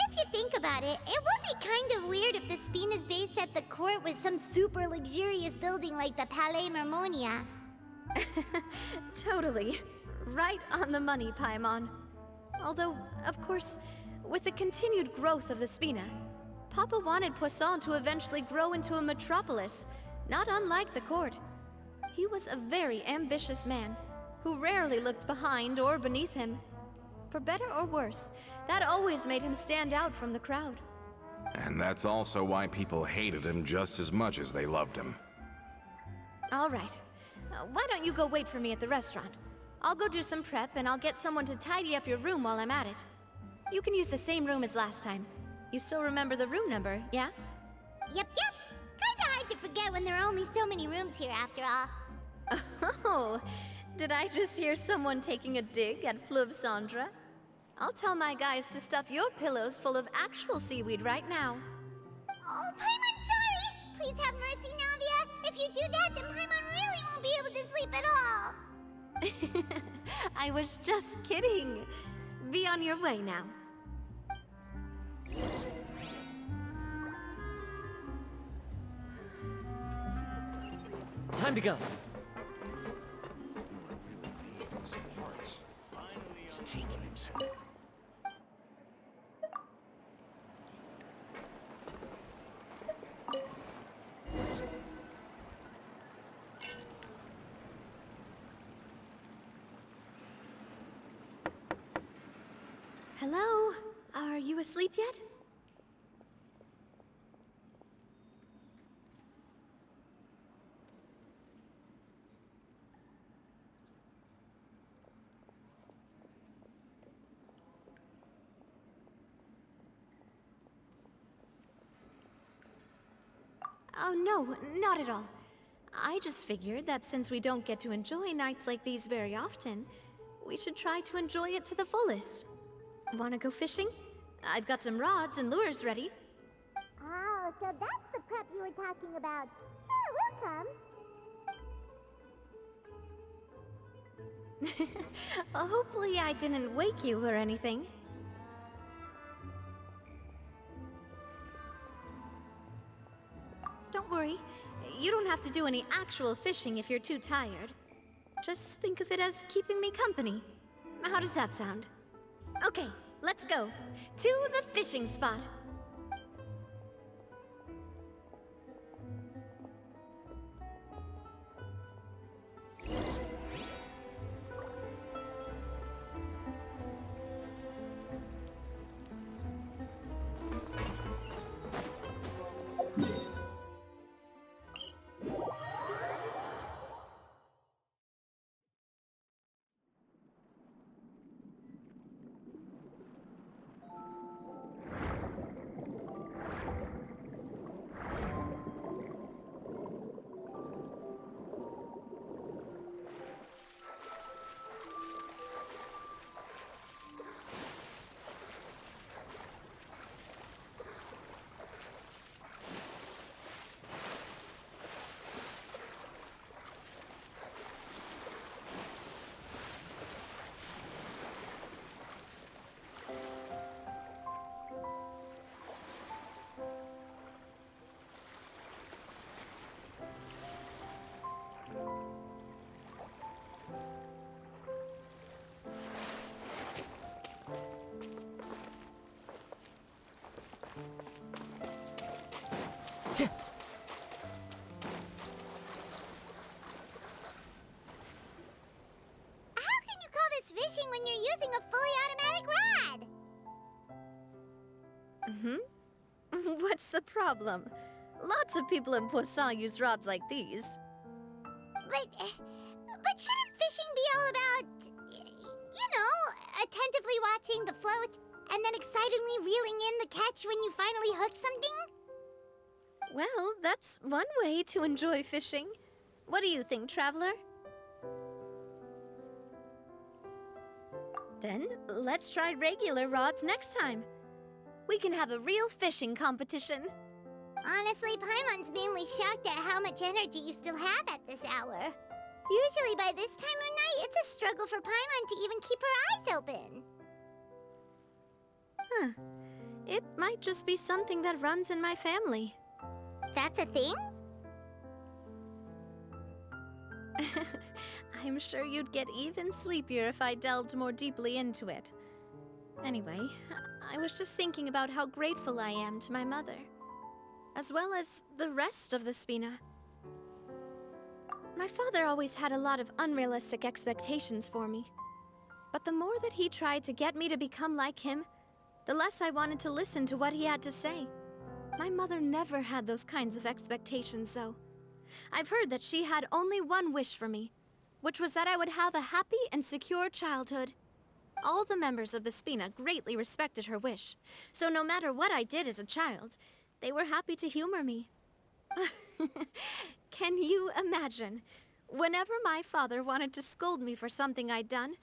If you think about it, it would be kind of weird if the Spina's base at the court was some super luxurious building like the Palais Mermonia. Totally. Right on the money, Paimon. Although, of course, with the continued growth of the Spina, Papa wanted Poisson to eventually grow into a metropolis, not unlike the court. He was a very ambitious man, who rarely looked behind or beneath him. For better or worse, that always made him stand out from the crowd. And that's also why people hated him just as much as they loved him. All right. Why don't you go wait for me at the restaurant? I'll go do some prep and I'll get someone to tidy up your room while I'm at it. You can use the same room as last time. You still remember the room number, yeah? Yep. Kinda hard to forget when there are only so many rooms here after all. Oh, did I just hear someone taking a dig at Fleuve Cendre? I'll tell my guys to stuff your pillows full of actual seaweed right now. Oh, Paimon, sorry! Please have mercy, Navia. If you do that, then Paimon really won't be able to sleep at all. I was just kidding. Be on your way now. Time to go. Hello? Are you asleep yet? Oh, no, not at all. I just figured that since we don't get to enjoy nights like these very often, we should try to enjoy it to the fullest. Wanna go fishing? I've got some rods and lures ready. Oh, so that's the prep you were talking about. Sure, we'll come. Hopefully I didn't wake you or anything. Don't worry, you don't have to do any actual fishing if you're too tired. Just think of it as keeping me company. How does that sound? Okay, let's go. To the fishing spot. How can you call this fishing when you're using a fully automatic rod? What's the problem? Lots of people in Poisson use rods like these. But shouldn't fishing be all about, you know, attentively watching the float and then excitedly reeling in the catch when you finally hook something? Well, that's one way to enjoy fishing. What do you think, Traveler? Then, let's try regular rods next time. We can have a real fishing competition. Honestly, Paimon's mainly shocked at how much energy you still have at this hour. Usually by this time of night, it's a struggle for Paimon to even keep her eyes open. Huh. It might just be something that runs in my family. That's a thing? I'm sure you'd get even sleepier if I delved more deeply into it. Anyway, I was just thinking about how grateful I am to my mother, as well as the rest of the Spina. My father always had a lot of unrealistic expectations for me. But the more that he tried to get me to become like him, the less I wanted to listen to what he had to say. My mother never had those kinds of expectations, though. I've heard that she had only one wish for me, which was that I would have a happy and secure childhood. All the members of the Spina greatly respected her wish, so no matter what I did as a child, they were happy to humor me. Can you imagine? Whenever my father wanted to scold me for something I'd done,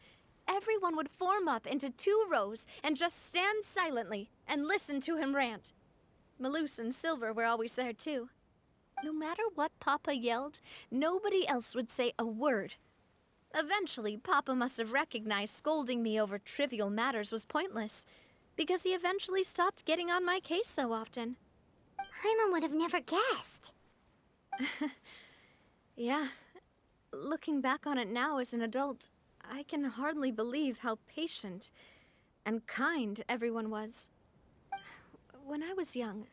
everyone would form up into 2 rows and just stand silently and listen to him rant. Maloose and Silver were always there too. No matter what Papa yelled, nobody else would say a word. Eventually, Papa must have recognized scolding me over trivial matters was pointless, because he eventually stopped getting on my case so often. Paimon would have never guessed. Yeah. Looking back on it now as an adult, I can hardly believe how patient and kind everyone was. When I was young,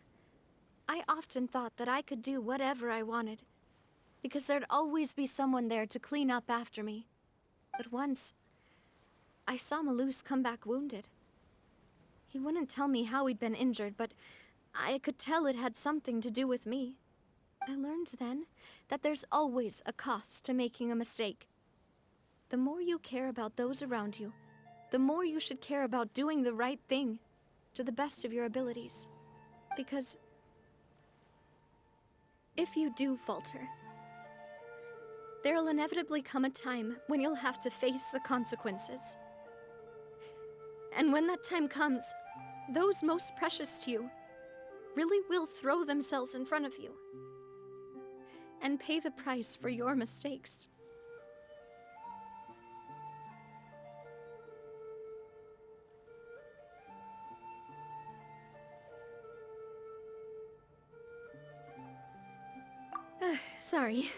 I often thought that I could do whatever I wanted, because there'd always be someone there to clean up after me. But once, I saw Maloose come back wounded. He wouldn't tell me how he'd been injured, but I could tell it had something to do with me. I learned then that there's always a cost to making a mistake. The more you care about those around you, the more you should care about doing the right thing to the best of your abilities. Because if you do falter, there'll inevitably come a time when you'll have to face the consequences. And when that time comes, those most precious to you really will throw themselves in front of you and pay the price for your mistakes. Sorry.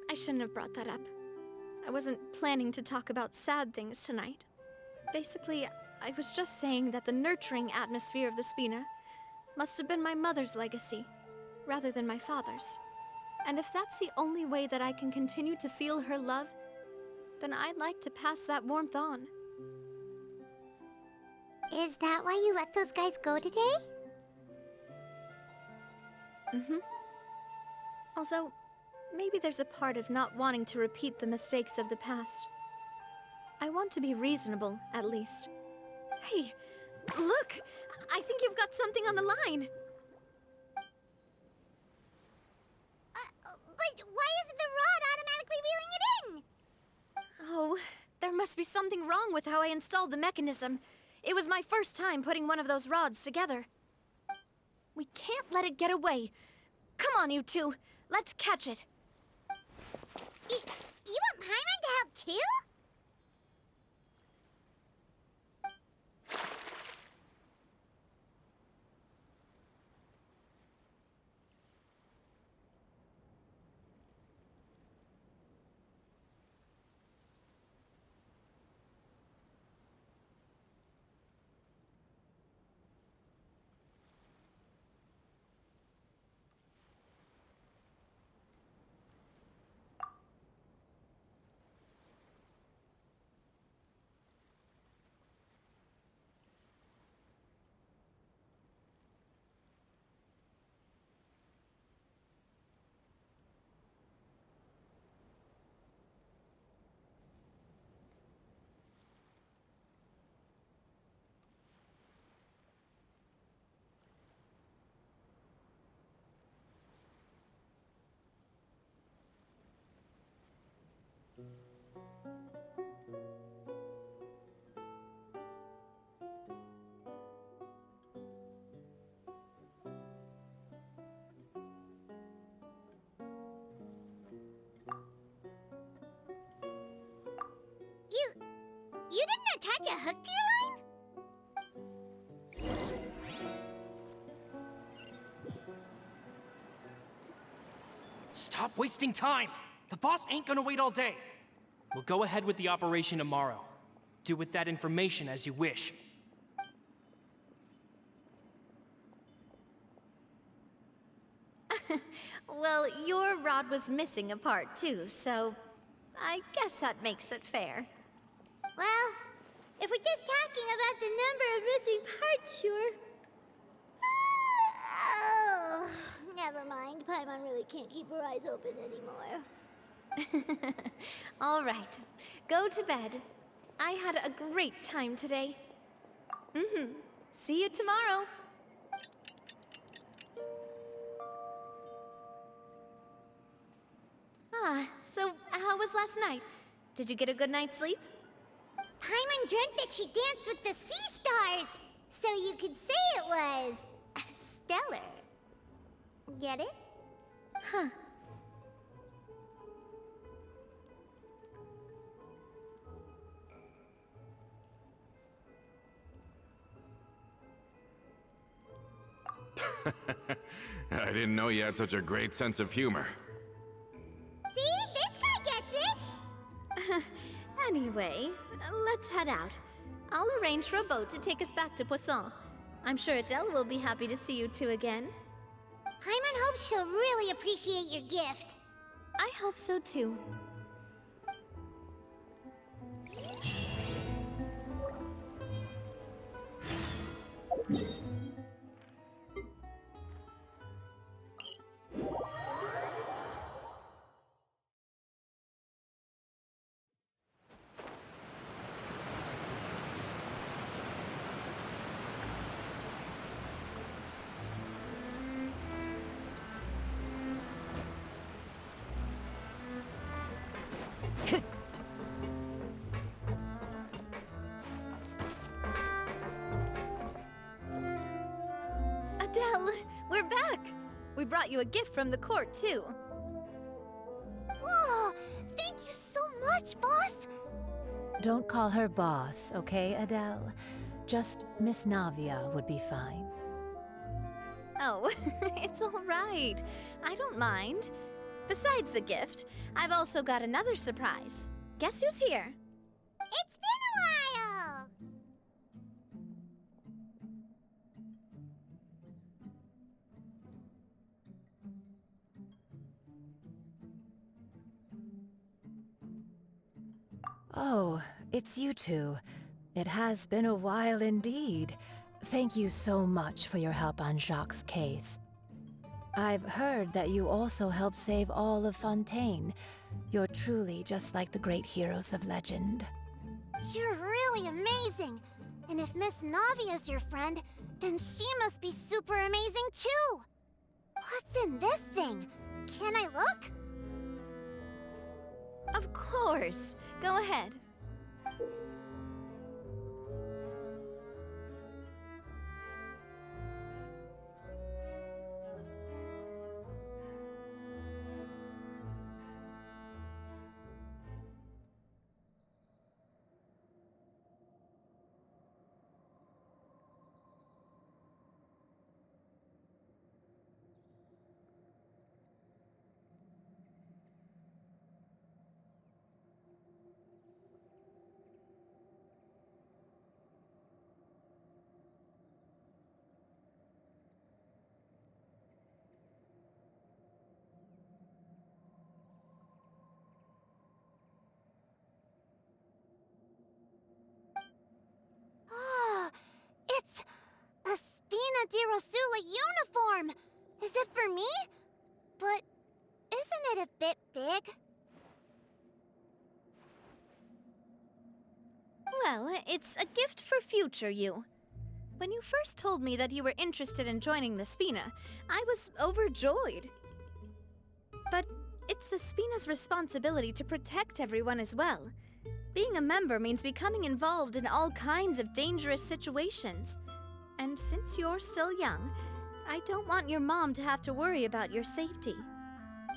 I shouldn't have brought that up. I wasn't planning to talk about sad things tonight. Basically, I was just saying that the nurturing atmosphere of the Spina must have been my mother's legacy, rather than my father's. And if that's the only way that I can continue to feel her love, then I'd like to pass that warmth on. Is that why you let those guys go today? Mm-hmm. Although, maybe there's a part of not wanting to repeat the mistakes of the past. I want to be reasonable, at least. Hey, look! I think you've got something on the line! But why isn't the rod automatically reeling it in? Oh, there must be something wrong with how I installed the mechanism. It was my first time putting one of those rods together. We can't let it get away. Come on, you two. Let's catch it. You want Paimon to help too? You didn't attach a hook to your line? Stop wasting time! The boss ain't gonna wait all day. We'll go ahead with the operation tomorrow. Do with that information as you wish. Well, your rod was missing a part too, so I guess that makes it fair. Well, if we're just talking about the number of missing parts, sure. Oh, never mind. Paimon really can't keep her eyes open anymore. All right, go to bed. I had a great time today. See you tomorrow. So how was last night? Did you get a good night's sleep? Paimon dreamt that she danced with the sea stars, so you could say it was stellar. Get it? Huh. I didn't know you had such a great sense of humor. See? This guy gets it! Anyway, let's head out. I'll arrange for a boat to take us back to Poisson. I'm sure Adele will be happy to see you two again. Paimon hopes she'll really appreciate your gift. I hope so too. Adele, we're back! We brought you a gift from the court, too. Whoa! Thank you so much, boss! Don't call her boss, okay, Adele? Just Miss Navia would be fine. Oh, it's all right. I don't mind. Besides the gift, I've also got another surprise. Guess who's here? It's been a while! Oh, it's you two. It has been a while indeed. Thank you so much for your help on Jacques' case. I've heard that you also helped save all of Fontaine. You're truly just like the great heroes of legend. You're really amazing! And if Miss Navia's your friend, then she must be super amazing too! What's in this thing? Can I look? Of course. Go ahead. Oh, it's a Spina di Rosula uniform! Is it for me? But isn't it a bit big? Well, it's a gift for future you. When you first told me that you were interested in joining the Spina, I was overjoyed. But it's the Spina's responsibility to protect everyone as well. Being a member means becoming involved in all kinds of dangerous situations. And since you're still young, I don't want your mom to have to worry about your safety.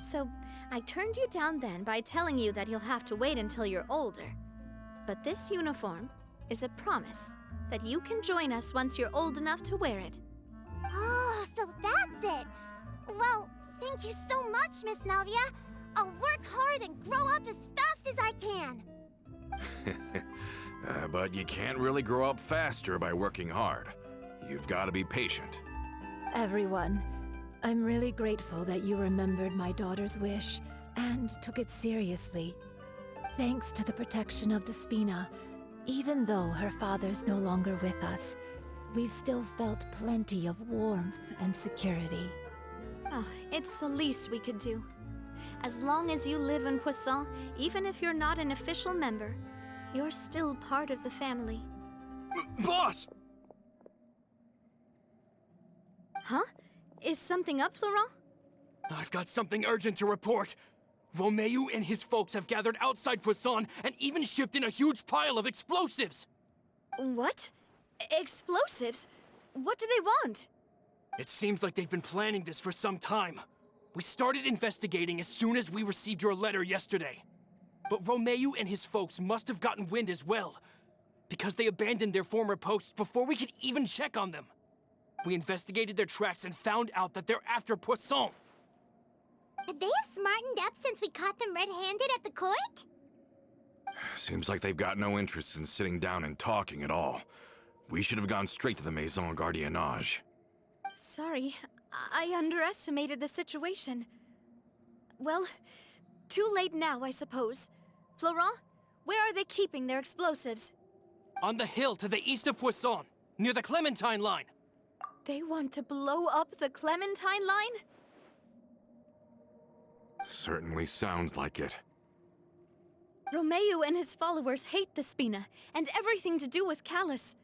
So I turned you down then by telling you that you'll have to wait until you're older. But this uniform is a promise that you can join us once you're old enough to wear it. Oh, so that's it! Well, thank you so much, Miss Navia! I'll work hard and grow up as fast as I can! But you can't really grow up faster by working hard. You've got to be patient. Everyone, I'm really grateful that you remembered my daughter's wish and took it seriously. Thanks to the protection of the Spina, even though her father's no longer with us, we've still felt plenty of warmth and security. Oh, it's the least we could do. As long as you live in Poisson, even if you're not an official member, you're still part of the family. Boss! Huh? Is something up, Florent? I've got something urgent to report. Romeu and his folks have gathered outside Poisson and even shipped in a huge pile of explosives! What? Explosives? What do they want? It seems like they've been planning this for some time. We started investigating as soon as we received your letter yesterday. But Romeu and his folks must have gotten wind as well, because they abandoned their former posts before we could even check on them. We investigated their tracks and found out that they're after Poisson. Could they have smartened up since we caught them red-handed at the court? Seems like they've got no interest in sitting down and talking at all. We should have gone straight to the Maison Gardiennage. Sorry, I underestimated the situation. Well, too late now, I suppose. Florent, where are they keeping their explosives? On the hill to the east of Poisson, near the Clementine line. They want to blow up the Clementine line? Certainly sounds like it. Romeu and his followers hate the Spina and everything to do with Callus.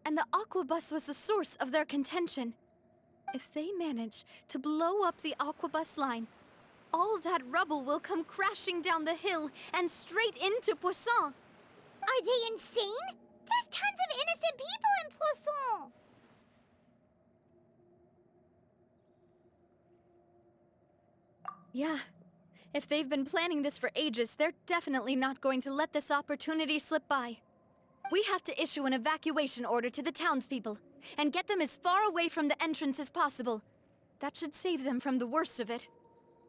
And the Aquabus was the source of their contention. If they manage to blow up the Aquabus line, all that rubble will come crashing down the hill and straight into Poisson. Are they insane? There's tons of innocent people in Poisson! Yeah. If they've been planning this for ages, they're definitely not going to let this opportunity slip by. We have to issue an evacuation order to the townspeople and get them as far away from the entrance as possible. That should save them from the worst of it.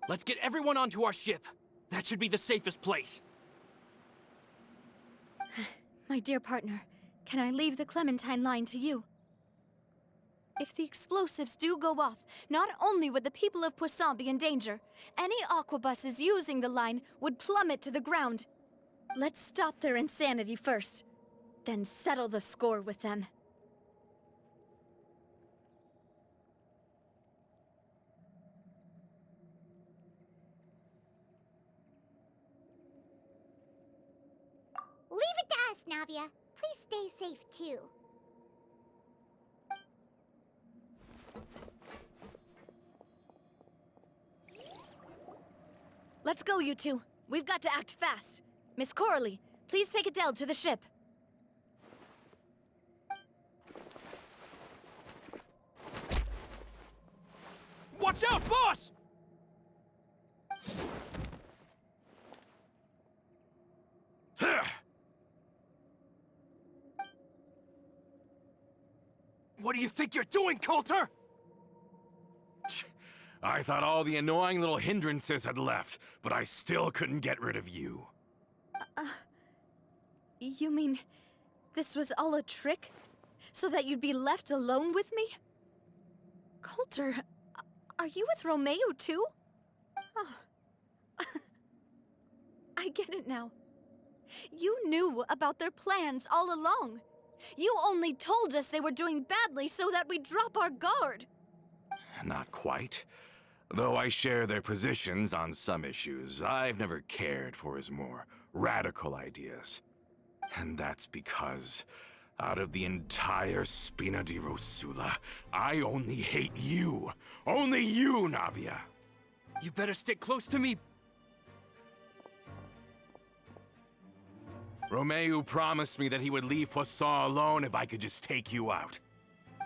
Let's get everyone onto our ship. That should be the safest place. My dear partner, can I leave the Clementine line to you? If the explosives do go off, not only would the people of Poisson be in danger, any aquabuses using the line would plummet to the ground. Let's stop their insanity first, then settle the score with them. Leave it to us, Navia. Please stay safe, too. Let's go, you two. We've got to act fast. Miss Coralie, please take Adele to the ship. Watch out, boss! What do you think you're doing, Coulter? I thought all the annoying little hindrances had left, but I still couldn't get rid of you. You mean this was all a trick? So that you'd be left alone with me? Coulter, are you with Romeu too? Oh. I get it now. You knew about their plans all along. You only told us they were doing badly so that we'd drop our guard. Not quite. Though I share their positions on some issues, I've never cared for his more radical ideas. And that's because, out of the entire Spina di Rosula, I only hate you. Only you, Navia. You better stick close to me. Romeu promised me that he would leave Poisson alone if I could just take you out.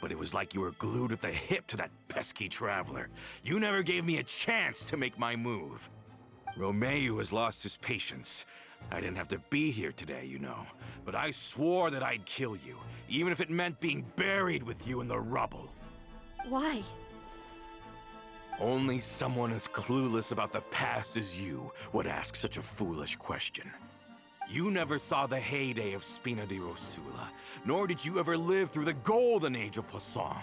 But it was like you were glued at the hip to that pesky traveler. You never gave me a chance to make my move. Romeu has lost his patience. I didn't have to be here today, you know. But I swore that I'd kill you, even if it meant being buried with you in the rubble. Why? Only someone as clueless about the past as you would ask such a foolish question. You never saw the heyday of Spina di Rosula, nor did you ever live through the golden age of Poisson.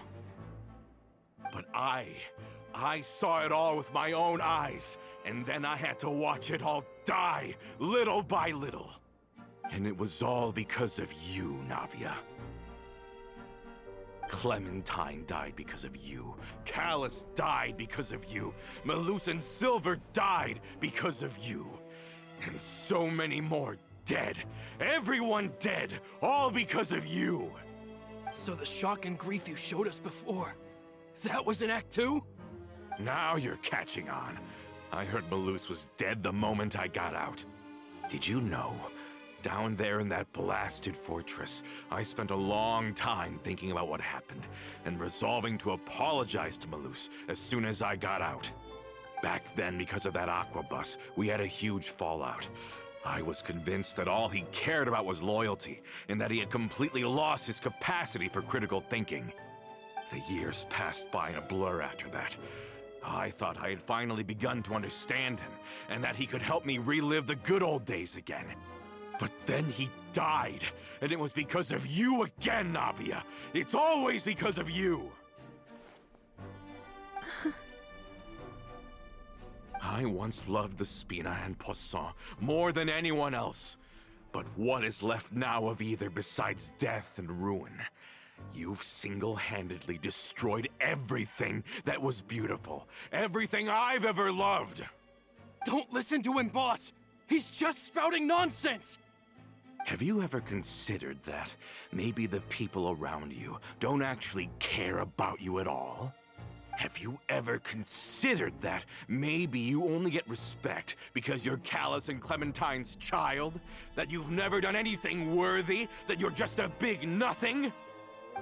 But I saw it all with my own eyes, and then I had to watch it all die, little by little. And it was all because of you, Navia. Clementine died because of you. Callus died because of you. Melusan Silver died because of you. And so many more dead. Everyone dead, all because of you. So the shock and grief you showed us before, that was in Act 2? Now you're catching on. I heard Malus was dead the moment I got out. Did you know? Down there in that blasted fortress, I spent a long time thinking about what happened and resolving to apologize to Malus as soon as I got out. Back then, because of that aqua bus, we had a huge fallout. I was convinced that all he cared about was loyalty, and that he had completely lost his capacity for critical thinking. The years passed by in a blur after that. I thought I had finally begun to understand him, and that he could help me relive the good old days again. But then he died, and it was because of you again, Navia! It's always because of you! I once loved the Spina and Poisson more than anyone else. But what is left now of either besides death and ruin? You've single-handedly destroyed everything that was beautiful. Everything I've ever loved! Don't listen to him, boss! He's just spouting nonsense! Have you ever considered that maybe the people around you don't actually care about you at all? Have you ever considered that maybe you only get respect because you're Callus and Clementine's child? That you've never done anything worthy? That you're just a big nothing?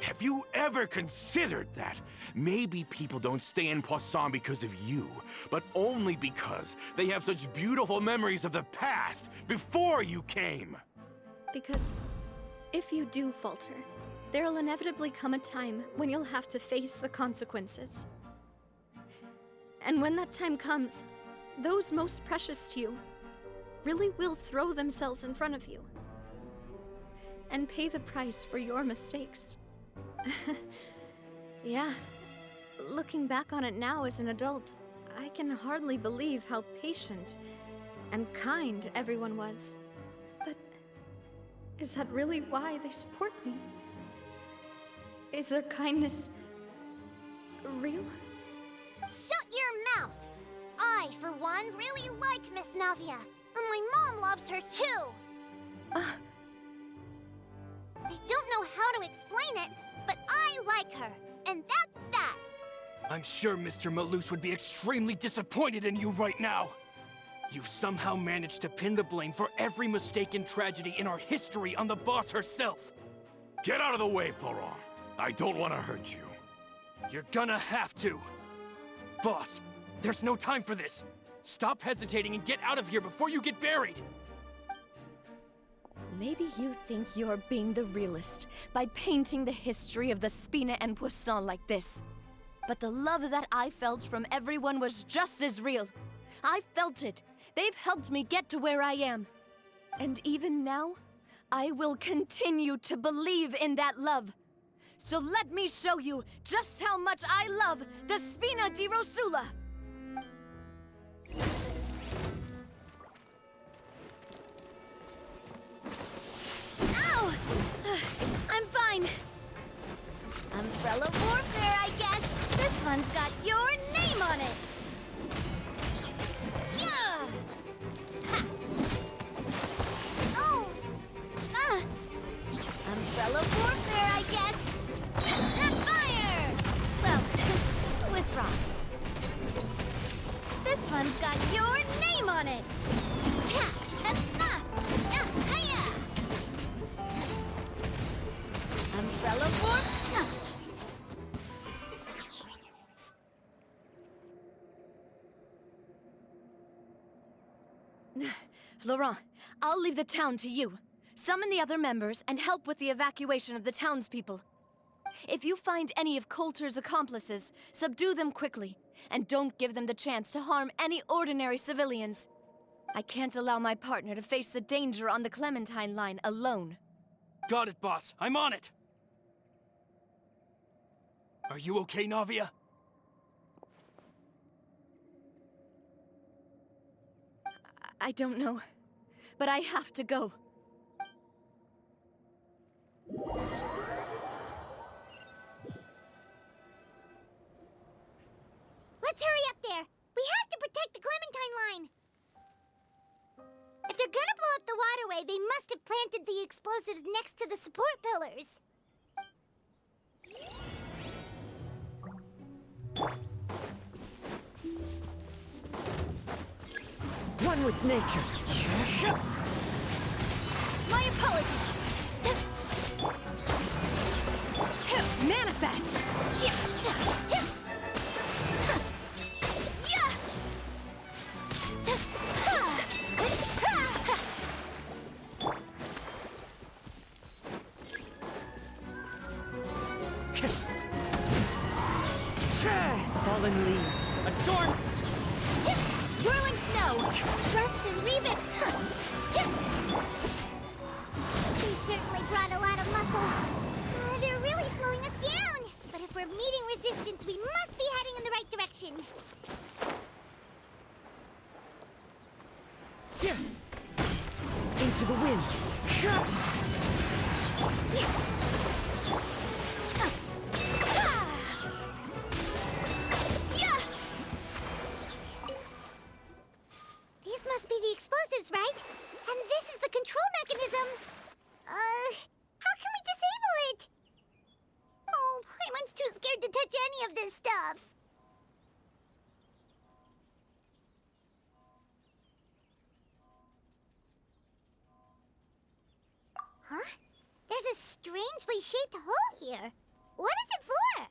Have you ever considered that maybe people don't stay in Poisson because of you, but only because they have such beautiful memories of the past before you came? Because if you do falter, there'll inevitably come a time when you'll have to face the consequences. And when that time comes, those most precious to you really will throw themselves in front of you and pay the price for your mistakes. Yeah, looking back on it now as an adult, I can hardly believe how patient and kind everyone was. But is that really why they support me? Is their kindness real? Shut your mouth! I, for one, really like Miss Navia, and my mom loves her too! I don't know how to explain it, but I like her, and that's that! I'm sure Mr. Malus would be extremely disappointed in you right now! You've somehow managed to pin the blame for every mistake and tragedy in our history on the boss herself! Get out of the way, Florent! I don't want to hurt you. You're gonna have to! Boss, there's no time for this! Stop hesitating and get out of here before you get buried! Maybe you think you're being the realist by painting the history of the Spina and Poisson like this. But the love that I felt from everyone was just as real. I felt it. They've helped me get to where I am. And even now, I will continue to believe in that love. So let me show you just how much I love the Spina di Rosula! Ow! I'm fine. Umbrella warfare, I guess. This one's got your name on it. Yeah! Ha! Oh! Umbrella warfare, I guess. And fire! Well, with rocks. This one's got your name on it. Cha! And hiya! Umbrella warp. Laurent, I'll leave the town to you. Summon the other members and help with the evacuation of the townspeople. If you find any of Coulter's accomplices, subdue them quickly, and don't give them the chance to harm any ordinary civilians. I can't allow my partner to face the danger on the Clementine line alone. Got it, boss. I'm on it! Are you okay, Navia? I don't know, but I have to go. Let's hurry up there! We have to protect the Clementine line! If they're gonna blow up the waterway, they must have planted the explosives next to the support pillars. one with nature. My apologies. Manifest. Fallen leaves. Adorn. Whirling snow. Rust and Reeve it! They certainly brought a lot of muscle. They're really slowing us down. But if we're meeting resistance, we must be heading in the right direction. Into the wind. These must be the explosives, right? And this is the control mechanism. How can we disable it? Oh, Paimon's too scared to touch any of this stuff. Huh? There's a strangely shaped hole here. What is it for?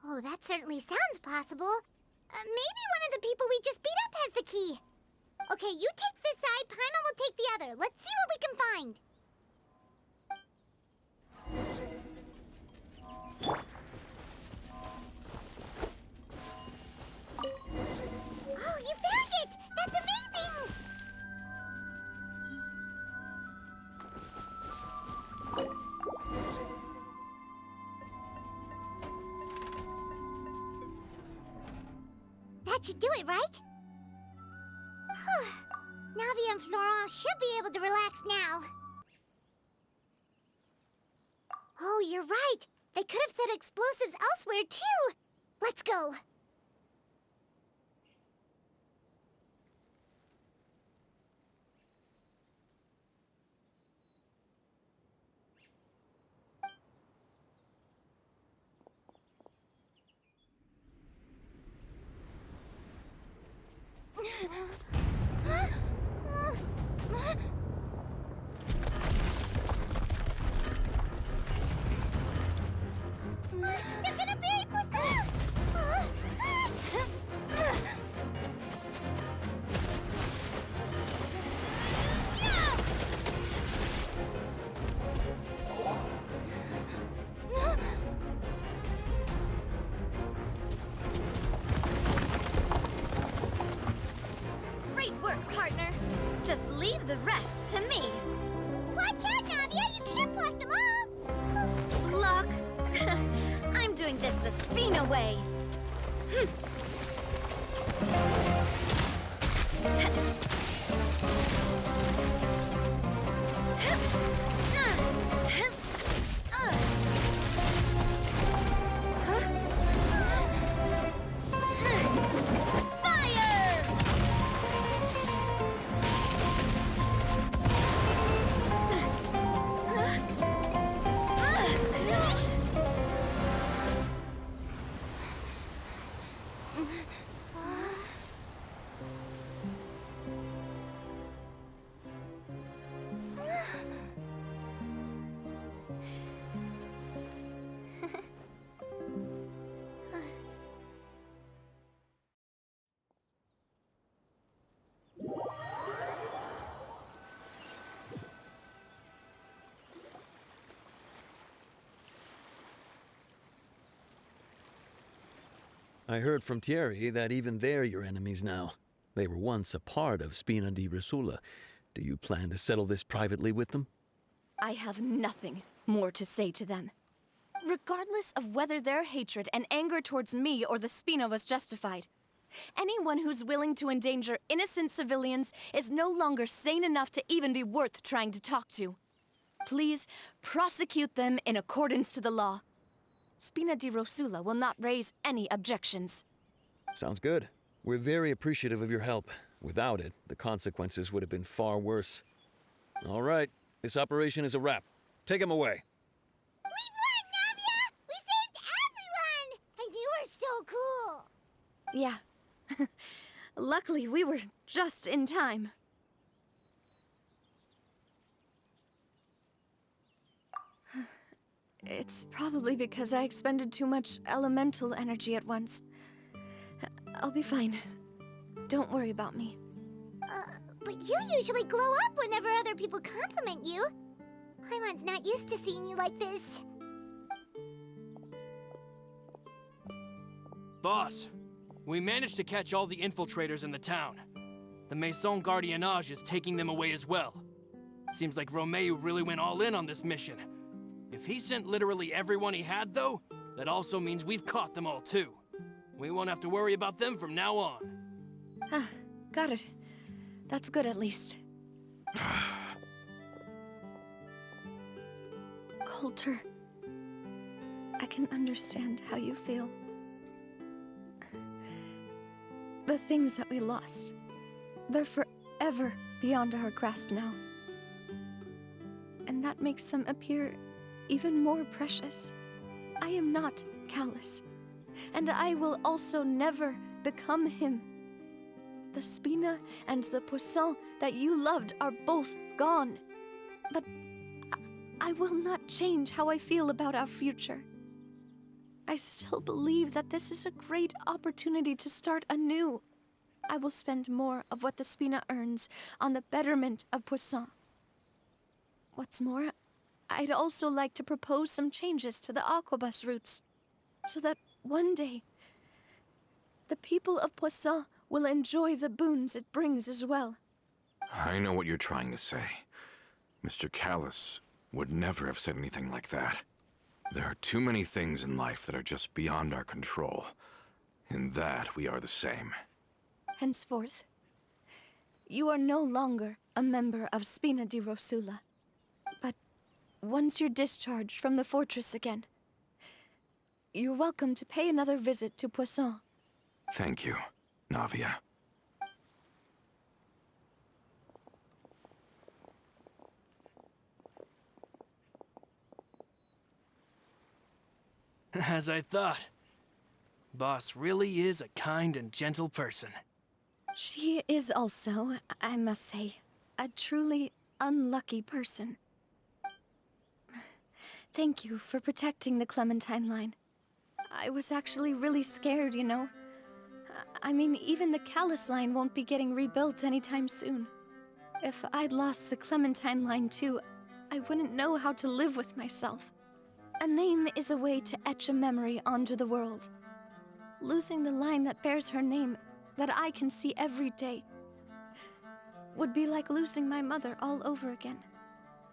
Oh, that certainly sounds possible. Maybe one of the people we just beat up has the key. Okay, you take this side, Paimon will take the other. Let's see what we can find. Oh, you found it! That's amazing! That should do it, right? Whew. Navi and Florent should be able to relax now. Oh, you're right. They could have set explosives elsewhere, too. Let's go. They're gonna bury Poisson! Great work, partner. Just leave the rest to me. Watch out, Navia! You can't block them all! Block. I'm doing this the Spina way. I heard from Thierry that even they're your enemies now. They were once a part of Spina di Rosula. Do you plan to settle this privately with them? I have nothing more to say to them. Regardless of whether their hatred and anger towards me or the Spina was justified, anyone who's willing to endanger innocent civilians is no longer sane enough to even be worth trying to talk to. Please prosecute them in accordance to the law. Spina di Rosula will not raise any objections. Sounds good. We're very appreciative of your help. Without it, the consequences would have been far worse. All right, this operation is a wrap. Take him away. We won, Navia! We saved everyone! And you were so cool! Yeah. Luckily, we were just in time. It's probably because I expended too much elemental energy at once. I'll be fine. Don't worry about me. But you usually glow up whenever other people compliment you. Paimon's not used to seeing you like this. Boss, we managed to catch all the infiltrators in the town. The Maison Gardiennage is taking them away as well. Seems like Romeo really went all in on this mission. If he sent literally everyone he had, though, that also means we've caught them all, too. We won't have to worry about them from now on. Ah, got it. That's good, at least. Coulter, I can understand how you feel. The things that we lost, they're forever beyond our grasp now. And that makes them appear even more precious. I am not Callus, and I will also never become him. The Spina and the Poisson that you loved are both gone. But I will not change how I feel about our future. I still believe that this is a great opportunity to start anew. I will spend more of what the Spina earns on the betterment of Poisson. What's more, I'd also like to propose some changes to the Aquabus routes, so that one day, the people of Poisson will enjoy the boons it brings as well. I know what you're trying to say. Mr. Callus would never have said anything like that. There are too many things in life that are just beyond our control. In that, we are the same. Henceforth, you are no longer a member of Spina di Rosula. But once you're discharged from the fortress again, you're welcome to pay another visit to Poisson. Thank you, Navia. As I thought. Boss really is a kind and gentle person. She is also, I must say, a truly unlucky person. Thank you for protecting the Clementine line. I was actually really scared, you know. I mean, even the Callus line won't be getting rebuilt anytime soon. If I'd lost the Clementine line too, I wouldn't know how to live with myself. A name is a way to etch a memory onto the world. Losing the line that bears her name, that I can see every day, would be like losing my mother all over again.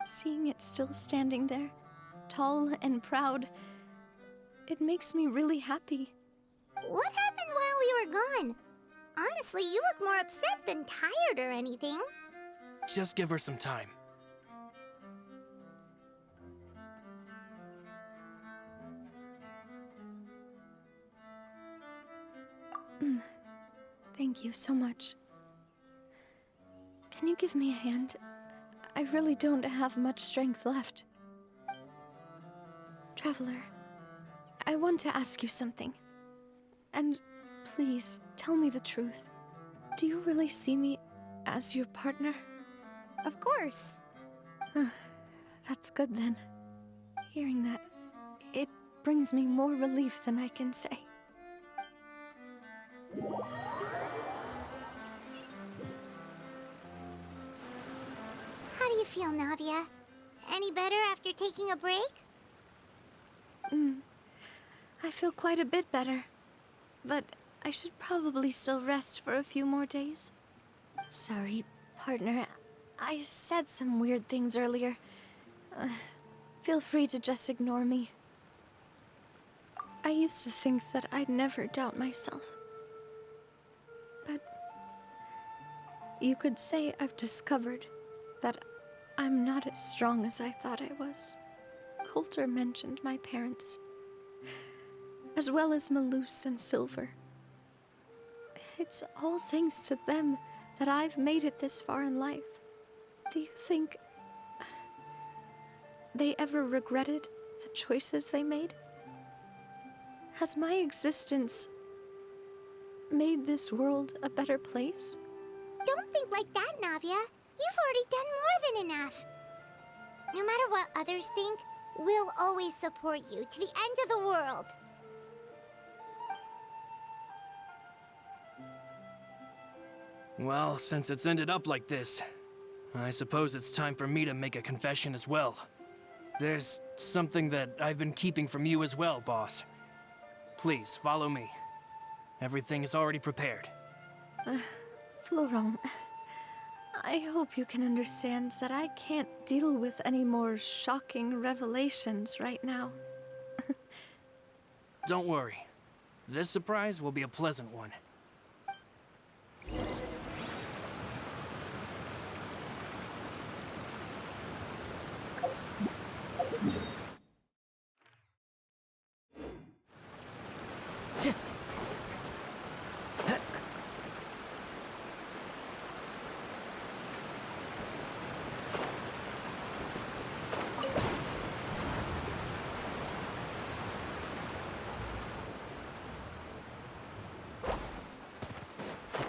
Seeing it still standing there, tall and proud, it makes me really happy. What happened while we were gone? Honestly, you look more upset than tired or anything. Just give her some time. Thank you so much. Can you give me a hand? I really don't have much strength left. Traveler, I want to ask you something. And please, tell me the truth. Do you really see me as your partner? Of course. That's good then. Hearing that, it brings me more relief than I can say. How do you feel, Navia? Any better after taking a break? I feel quite a bit better. But I should probably still rest for a few more days. Sorry, partner. I said some weird things earlier. Feel free to just ignore me. I used to think that I'd never doubt myself. But you could say I've discovered that I'm not as strong as I thought I was. Coulter mentioned my parents, as well as Malus and Silver. It's all thanks to them that I've made it this far in life. Do you think they ever regretted the choices they made? Has my existence made this world a better place? Don't think like that, Navia. You've already done more than enough. No matter what others think, we'll always support you to the end of the world. Well, since it's ended up like this, I suppose it's time for me to make a confession as well. There's something that I've been keeping from you as well, boss. Please, follow me. Everything is already prepared. Florent, I hope you can understand that I can't deal with any more shocking revelations right now. Don't worry. This surprise will be a pleasant one.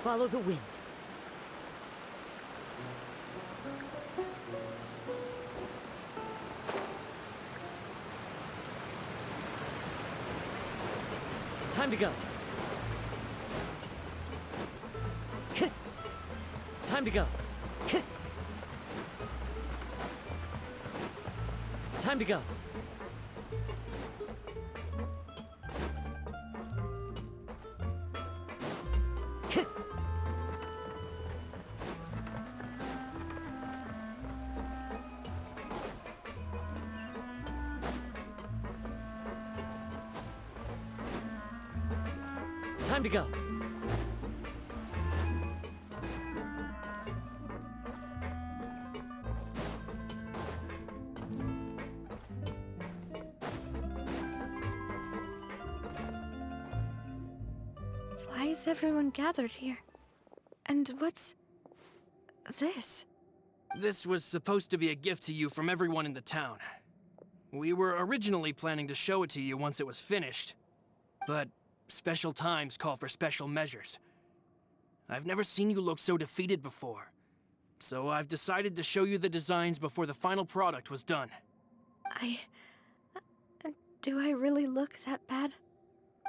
Follow the wind. Time to go. Time to go. Time to go. Time to go. Why is everyone gathered here? And what's this? This was supposed to be a gift to you from everyone in the town. We were originally planning to show it to you once it was finished, but special times call for special measures. I've never seen you look so defeated before, so I've decided to show you the designs before the final product was done. Do I really look that bad?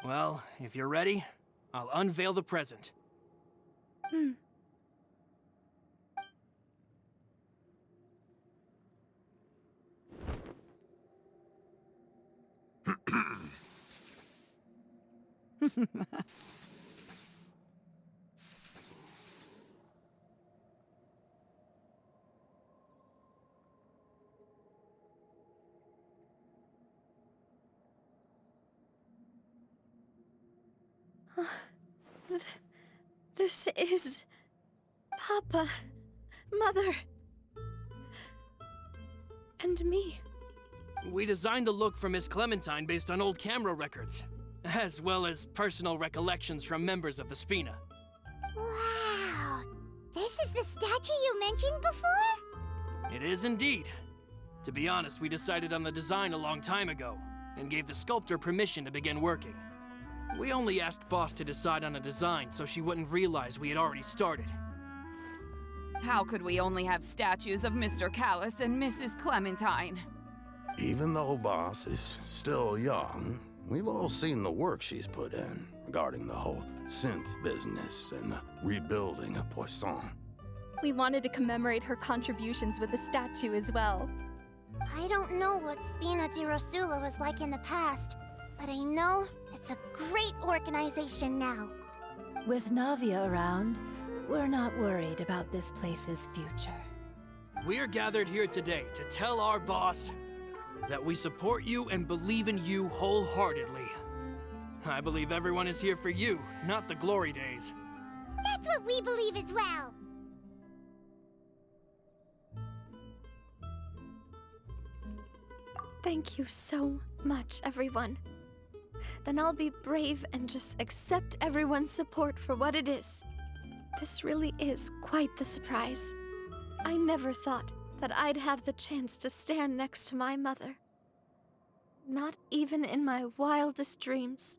Well, if you're ready, I'll unveil the present. This is... Papa, Mother, and me. We designed the look for Miss Clementine based on old camera records, as well as personal recollections from members of the Spina. Wow! This is the statue you mentioned before? It is indeed. To be honest, we decided on the design a long time ago, and gave the sculptor permission to begin working. We only asked Boss to decide on a design so she wouldn't realize we had already started. How could we only have statues of Mr. Callis and Mrs. Clementine? Even though Boss is still young, we've all seen the work she's put in regarding the whole synth business and the rebuilding of Poisson. We wanted to commemorate her contributions with a statue as well. I don't know what Spina di Rosula was like in the past, but I know it's a great organization now. With Navia around, we're not worried about this place's future. We're gathered here today to tell our boss that we support you and believe in you wholeheartedly. I believe everyone is here for you, not the glory days. That's what we believe as well. Thank you so much, everyone. Then I'll be brave and just accept everyone's support for what it is. This really is quite the surprise. I never thought that I'd have the chance to stand next to my mother. Not even in my wildest dreams.